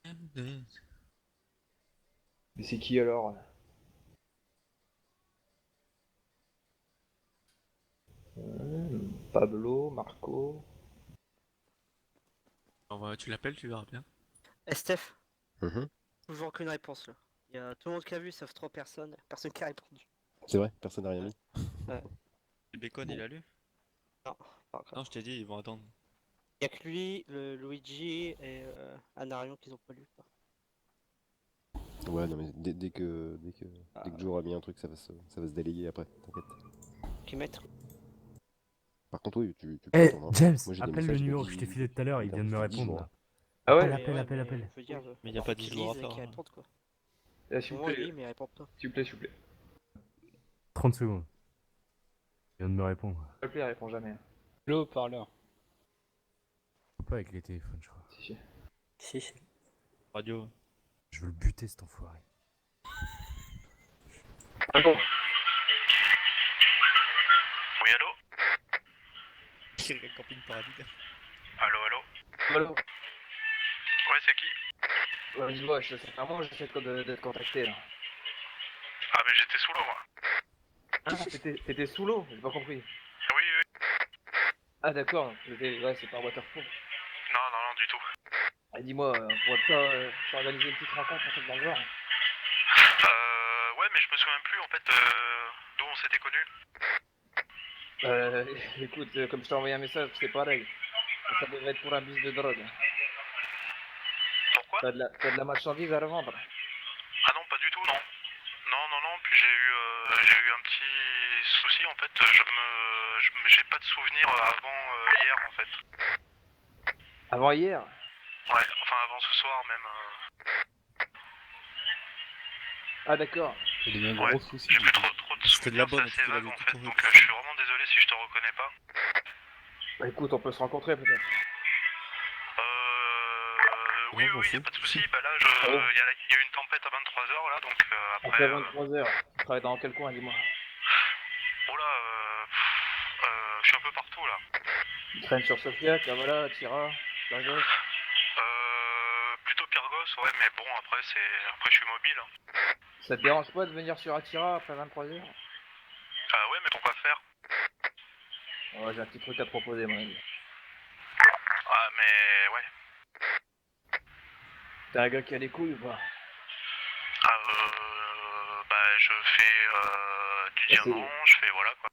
Mais c'est qui alors? Pablo, Marco. Tu l'appelles, tu verras bien. Steph, Mhm. toujours aucune réponse là. Il y a tout le monde qui a vu, sauf 3 personnes. Personne qui a répondu. C'est vrai, personne n'a rien mis. Ouais. Le Bacon, il a lu? Non, pas encore. Non, je t'ai dit, ils vont attendre. Il y a que lui, le Luigi et Anarion qu'ils ont pas lu. Quoi. Ouais, non, mais dès que Joe aura mis un truc, ça va se délayer après, t'inquiète. Qui mettent. Par contre, oui, tu peux Eh, attendre, hein. James, Moi, j'ai des appelle le messages de numéro que 10 je t'ai filé tout à l'heure, il vient de me depuis 10 répondre jours. là. Ah ouais? Appelle. Je veux dire, Mais il y a pas 10 jours à qu'ils faire, lisent et hein. qu'ils répondent quoi. S'il vous Moi, plaît. oui, mais ils répondent pas. S'il vous plaît, s'il vous plaît. 30 secondes. Il vient de me répondre. S'il vous plaît, il répond jamais. Le haut-parleur. Pas avec les téléphones, je crois. Si. Radio. Je veux le buter cet enfoiré. Allô? Oui, allô? Camping Paradis. Allô, allô? Allô? Ouais, c'est qui? Ouais, dis-moi, sincèrement, j'essaie d'être contacté là. Ah, mais j'étais sous l'eau, moi. Ah, t'étais sous l'eau? J'ai pas compris. Oui, oui. Ah, d'accord, ouais, c'est pas waterproof. Non, non, non, du tout. Ah, dis-moi, on pourrait pas organiser une petite rencontre en fait dans le genre? Ouais, mais je me souviens plus, en fait, d'où on s'était connus. Écoute, comme je t'ai envoyé un message, c'est pareil. Ça devrait être pour un bus de drogue. Pourquoi? T'as de la marchandise à revendre. Ah non, pas du tout, non. Non, puis j'ai eu un petit souci, en fait, j'ai pas de souvenir avant hier, en fait. Avant hier? Ouais, enfin avant ce soir même. Ah, d'accord. Il y a eu un Ouais, gros souci. j'ai plus trop de C'était de la souvenirs, bonne, c'est assez tu vague l'avais en tout fait, envoyé donc tout je suis vraiment désolé si je te reconnais pas. Bah écoute, on peut se rencontrer peut-être. Oui, y a pas de souci, bah là, Ah bon? y a eu une tempête à 23h là, donc après... Après 23h, tu travailles dans quel coin, dis-moi? Oh là, je suis un peu partout là. Tu traînes sur Sofia, Kavala, Tira, Pyrgos? Plutôt Pyrgos, ouais, mais bon, après je suis mobile. Hein. Ça te dérange pas de venir sur Attira après 23h? Ah ouais, mais pourquoi faire? Ouais, j'ai un petit truc à te proposer, mon ami. Ah, mais ouais. T'es un gars qui a les couilles ou pas? Ah, bah je fais du diamant, je fais voilà quoi.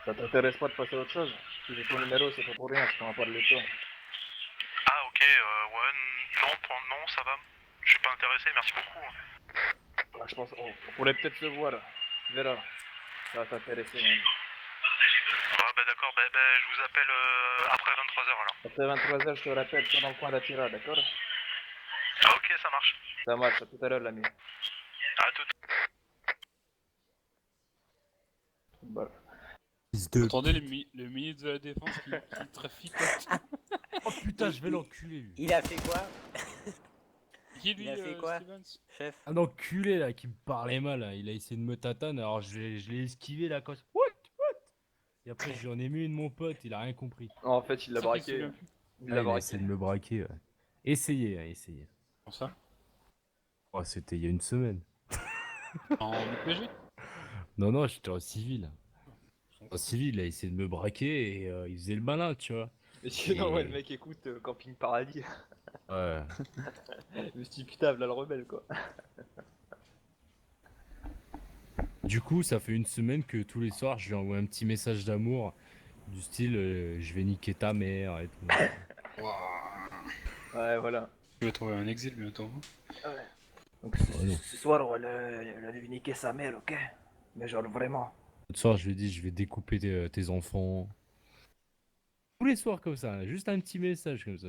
Ça t'intéresse pas de passer à autre chose? Si j'ai ton numéro, c'est pas pour rien, je t'en parle de toi. Ah ok, ouais, non, ça va. Je suis pas intéressé, merci beaucoup. Ouais, je pense on pourrait peut-être se voir, tu verras. Ça va t'intéresser, mon ami. Ah bah d'accord, bah je vous appelle après 23h alors. Après 23h, je te rappelle, je suis dans le coin d'Attira, d'accord? Ah ok, ça marche. Ça marche, à tout à l'heure, l'ami. À tout. Voilà. Attendez le ministre de la Défense qui traficote. Oh putain, je vais l'enculer lui. Il a fait quoi? Qui lui, Il a fait quoi, Stevens? chef? Un enculé là qui me parlait mal, là. Il a essayé de me tatane, alors je l'ai esquivé là quand. What? Et après j'en ai mis une mon pote, il a rien compris. En fait, il l'a braqué. Il l'a a braqué. essayé de me braquer, ouais. Essayez. Comment ça? Oh, c'était il y a une semaine. En IPG? Non, j'étais en civil. En civil, il a essayé de me braquer et il faisait le malin, tu vois. Et sinon, ouais, le mec écoute Camping Paradis. Ouais. Je me suis dit, putain, là le rebelle quoi. Du coup, ça fait une semaine que tous les soirs, je lui envoie un petit message d'amour du style je vais niquer ta mère et tout. Ouais, voilà. Tu vas trouver un exil bientôt. Ouais. Donc ce soir, on va lui niquer sa mère, ok? Mais genre vraiment. L'autre soir, je lui ai dit je vais découper tes enfants. Tous les soirs comme ça, juste un petit message comme ça.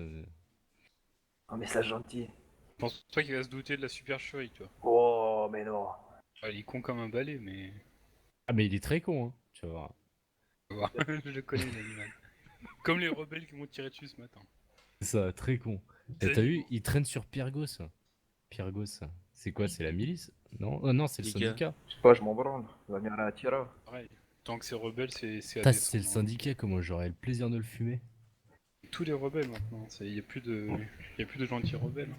Un message gentil. Pense-toi qu'il va se douter de la supercherie, toi. Oh, mais non. Ah, il est con comme un balai, mais... Ah mais il est très con, hein. Tu vas voir. Je le connais, l'animal. Comme les rebelles qui m'ont tiré dessus ce matin. C'est ça, très con. Et t'as vu, il traîne sur Pyrgos. Pyrgos, c'est quoi? C'est la milice? Non, non, c'est le Les gars. syndicat. Je sais pas, je m'en branle. Il va venir à Attira. Pareil. Tant que c'est rebelle, c'est Putain, si ADS, c'est le hein. syndicat, comment j'aurais le plaisir de le fumer? Tous les rebelles maintenant, il y a plus de gentils rebelles.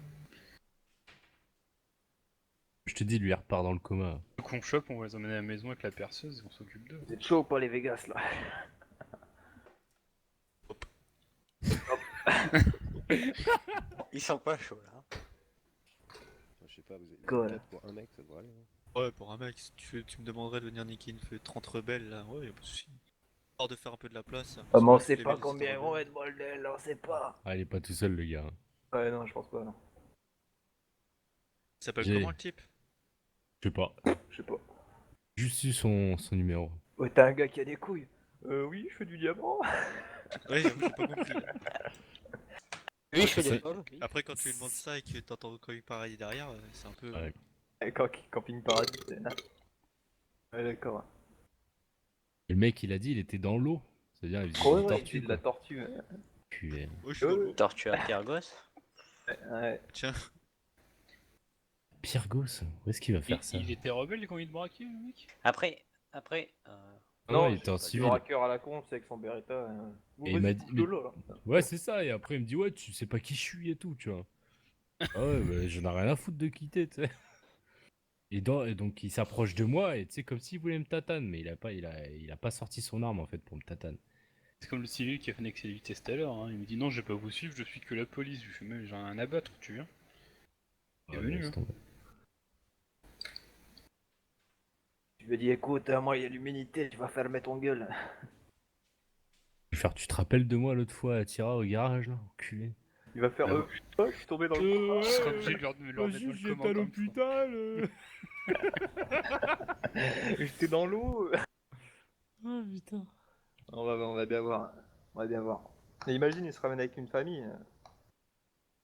Je te dis, lui, il repart dans le coma. Ceux qu'on chope, on va les emmener à la maison avec la perceuse et on s'occupe d'eux. Vous êtes chaud ou pas les Vegas là? Ils sont pas chauds là. Je sais pas, vous êtes Quoi, 4 pour un mec, ça devrait aller. hein. Ouais, pour un mec, si tu me demanderais de venir niquer une feu 30 rebelles là, ouais, y'a pas de soucis. Hors de faire un peu de la place. Ah, mais on Parce que sait les pas villes, combien c'est ils vont rebelles. être, bordel, on sait pas. Ah, il est pas tout seul, le gars. Ouais, non, je pense pas, non. Il s'appelle J'ai- comment le type? Je sais pas. Je sais pas. Juste eu son numéro. Ouais, t'as un gars qui a des couilles. Oui, je fais du diamant. Ouais, j'avoue, j'ai pas compris. Oui, je fais Ça- des pommes. oui. Après, quand tu lui demandes ça et que t'entends quand il pareil derrière, c'est un peu. Ouais. Camping Paradis, c'est là. Ouais, d'accord. Et le mec, il a dit, il était dans l'eau. C'est-à-dire, il faisait Oh, des ouais, tortues, il fait de la quoi. tortue. Ouais. Culé. Ouais, je suis dans l'eau. Tortue à Pyrgos. Ouais. Tiens. Pyrgos, où est-ce qu'il va faire ça? Il était rebelle quand il te braquait, le mec? Après. Non, il était en c'est civil. le braqueur à la con, c'est avec son Beretta. Vous Et il m'a vas-y, dit. coupe de l'eau, là. Ouais, c'est ça. Et après, il me dit, ouais, tu sais pas qui je suis et tout, tu vois. Ah ouais, bah, j'en ai rien à foutre de quitter, tu sais. Et donc, il s'approche de moi, et tu sais, comme s'il voulait me tatane, mais il a pas sorti son arme, en fait, pour me tatane. C'est comme le civil qui a fait une excès de vitesse tout à l'heure, hein. Il me dit non, je vais pas vous suivre, je suis que la police. Je lui fais, mais j'ai un abattre, tu viens? Il est Ouais, venu, laisse hein. tomber. Je lui ai dit, écoute, moi, il y a l'humidité, tu vas fermer ton gueule. Je vais faire, tu te rappelles de moi l'autre fois à Tira au garage, là, enculé? Il va faire, oh, je suis tombé dans le coma. Je serais obligé de leur mettre dans le comment comme l'hôpital. J'étais dans l'eau. Oh putain. On va bien voir. On va bien voir. Et imagine, il se ramène avec une famille.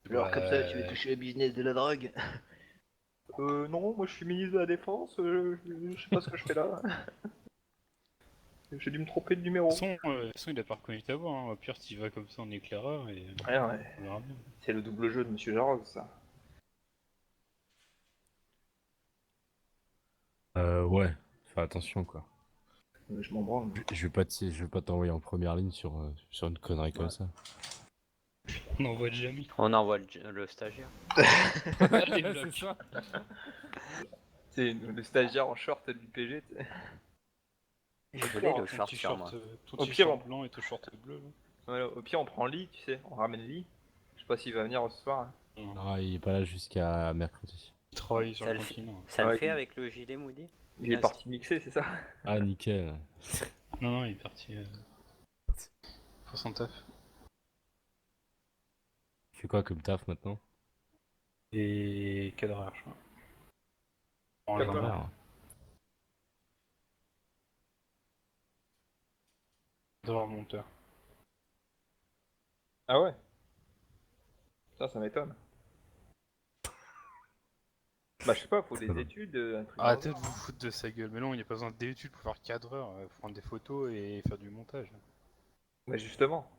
Alors comme ça, tu veux toucher le business de la drogue? Non, moi je suis ministre de la Défense, je sais pas ce que je fais là. J'ai dû me tromper de numéro. De toute façon, il a pas reconnu ta voix, hein. Au pire, tu vas comme ça en éclaireur et. Ouais, ouais. On verra bien. C'est le double jeu de Monsieur Jarog, ça. Ouais, fais attention, quoi. Je m'en branle. Je vais pas t'envoyer en première ligne sur une connerie comme ça. On envoie Jamie. On envoie le stagiaire. Les C'est blocs. ça. C'est le stagiaire en short du PG, tu sais. Je voulais le Ton short sur moi. t-shirt, ton Au pire, t-shirt on- blanc et ton short bleu. là. Voilà, au pire, on prend Lee, tu sais, on ramène Lee. Je sais pas s'il va venir ce soir. Hein. Ah, il est pas là jusqu'à mercredi. Il travaille sur Ça le le fait, continent. ça le Ouais, fait il- avec le gilet Moody? Il est parti mixer, c'est ça? Ah, nickel. Non, il est parti. Pour son taf. Tu fais quoi comme taf maintenant? Et cadreur, je crois. En Cadreur. gendarme. Cadreur monteur. Ah ouais? Ça m'étonne. Bah je sais pas, faut des études, un truc. Arrêtez de vous foutre de sa gueule. Mais non, il n'y a pas besoin d'études pour faire cadreur. Faut prendre des photos et faire du montage. Mais justement.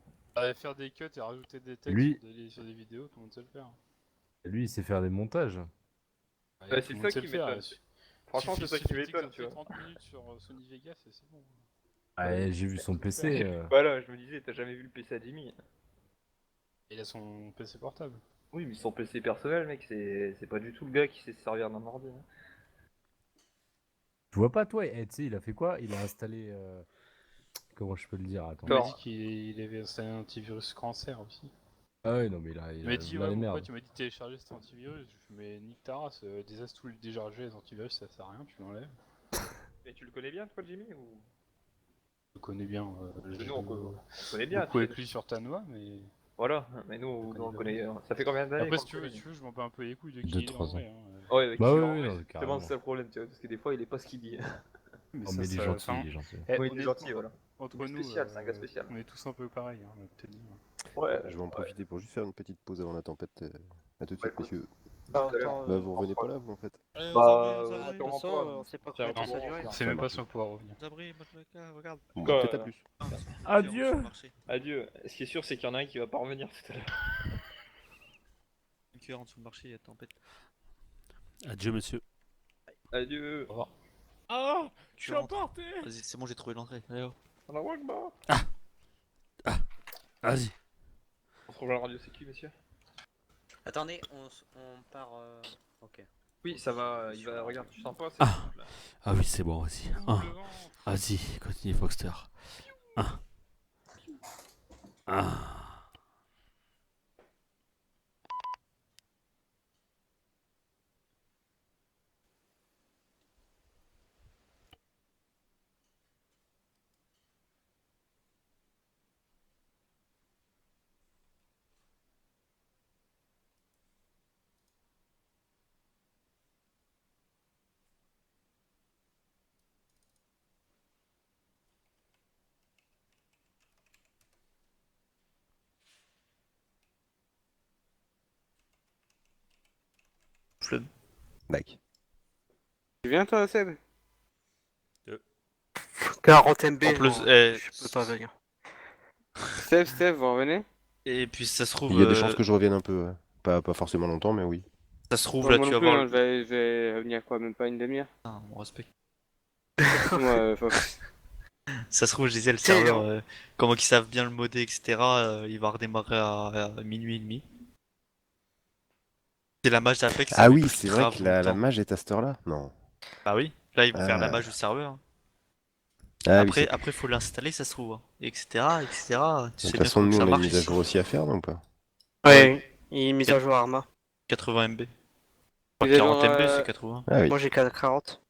Faire des cuts et rajouter des textes Lui- sur des vidéos, tout le monde sait le faire. Lui, il sait faire des montages. Bah, c'est ça qui m'étonne. Franchement, c'est ça qui m'étonne, tu vois. 30 minutes sur Sony Vegas et c'est bon. Ouais, j'ai vu son PC. Voilà, je me disais, t'as jamais vu le PC à Jimmy. Il a son PC portable. Oui, mais son PC personnel, mec, c'est pas du tout le gars qui sait se servir d'un ordi. Hein. Tu vois pas, toi, tu sais, il a fait quoi? Il a installé. Comment je peux le dire? Attends. Il m'a dit qu'il avait installé un antivirus cancer aussi. Ah ouais, non, mais il a Il m'a dit, là, ouais, les pourquoi merdes. tu m'as dit de télécharger cet antivirus? Je fais, mais nique ta race, décharger les antivirus ça sert à rien, tu l'enlèves. Mais tu le connais bien, toi, Jimmy ou... Je le connais bien. Nous, on connaît bien. Beaucoup avec lui sur Tanoa, mais. Voilà, mais nous, on connaît. Ça fait combien d'années Après, qu'on si tu veux, le connaît je m'en bats un peu les couilles de qui Deux, il est en 3 ans. vrai, hein. Ouais, avec Bah qui oui, il est en oui, vrai, non, c'est carrément. vraiment ça le problème, tu vois, parce que des fois, il est pas ce qu'il dit. Oh, ça, mais il est ça- gentil, enfin, il est gentil. Oui, il est honnêtement, gentil, voilà. Entre Il est nous, spécial, c'est un gars spécial. on est tous un peu pareils, hein, on va te dire. Ouais, Je vais en profiter pour juste faire une petite pause avant la tempête. À tout de suite, messieurs. Attends, Bah, vous revenez pas là, vous, en fait? Bah, de toute façon, on sait pas combien de temps ça durer. On sait même pas si on pourra revenir. Zabri, Matlaka, regarde. Bon, bah, peut-être à plus. Adieu. Adieu. Ce qui est sûr, c'est qu'il y en a un qui va pas revenir tout à l'heure. Une cuillère en dessous le marché, il y a tempête. Adieu, monsieur. Adieu. Au revoir. Ah, je Tu suis rentres. emporté. Vas-y, c'est bon, j'ai trouvé l'entrée. Allez, hop. Allahu Akbar. Vas-y. On se rejoint à la radio sécu, messieurs. Attendez, on part. Ok. Oui, ça va, il va. Regarde, tu sens pas, c'est Ah. simple. Ah oui, c'est bon, vas-y. Vas-y, continue Foxter. 1. Flemme. Like. Tu viens toi, Seb? 40 MB, En plus, non, je peux pas venir. Steph, vous revenez? Et puis ça se trouve. Il y a des chances que je revienne un peu, ouais. Pas forcément longtemps, mais oui. Ça se trouve Ouais, là, moi tu non vas plus, voir. hein, je vais venir quoi, même pas une demi-heure? Ah, on respecte. Moi, Ça se trouve, je disais, le serveur, comment qu'ils savent bien le modder, etc., il va redémarrer à minuit et demi. C'est la mage d'Apex. ça Ah met oui, plus c'est vrai grave que la longtemps. mage est à cette heure-là? Non. Ah oui, là ils vont faire la Ah. mage du serveur. Ah oui, Après, faut l'installer, ça se trouve, hein, etc., etc. Tu de sais toute bien façon, comment nous, ça on a une marche mise à ici. jour aussi à faire, non ou pas? Ouais, il mise à jour Arma. 80 MB. Mise à 40 jour, MB, c'est 80. Ah oui. Moi j'ai 40.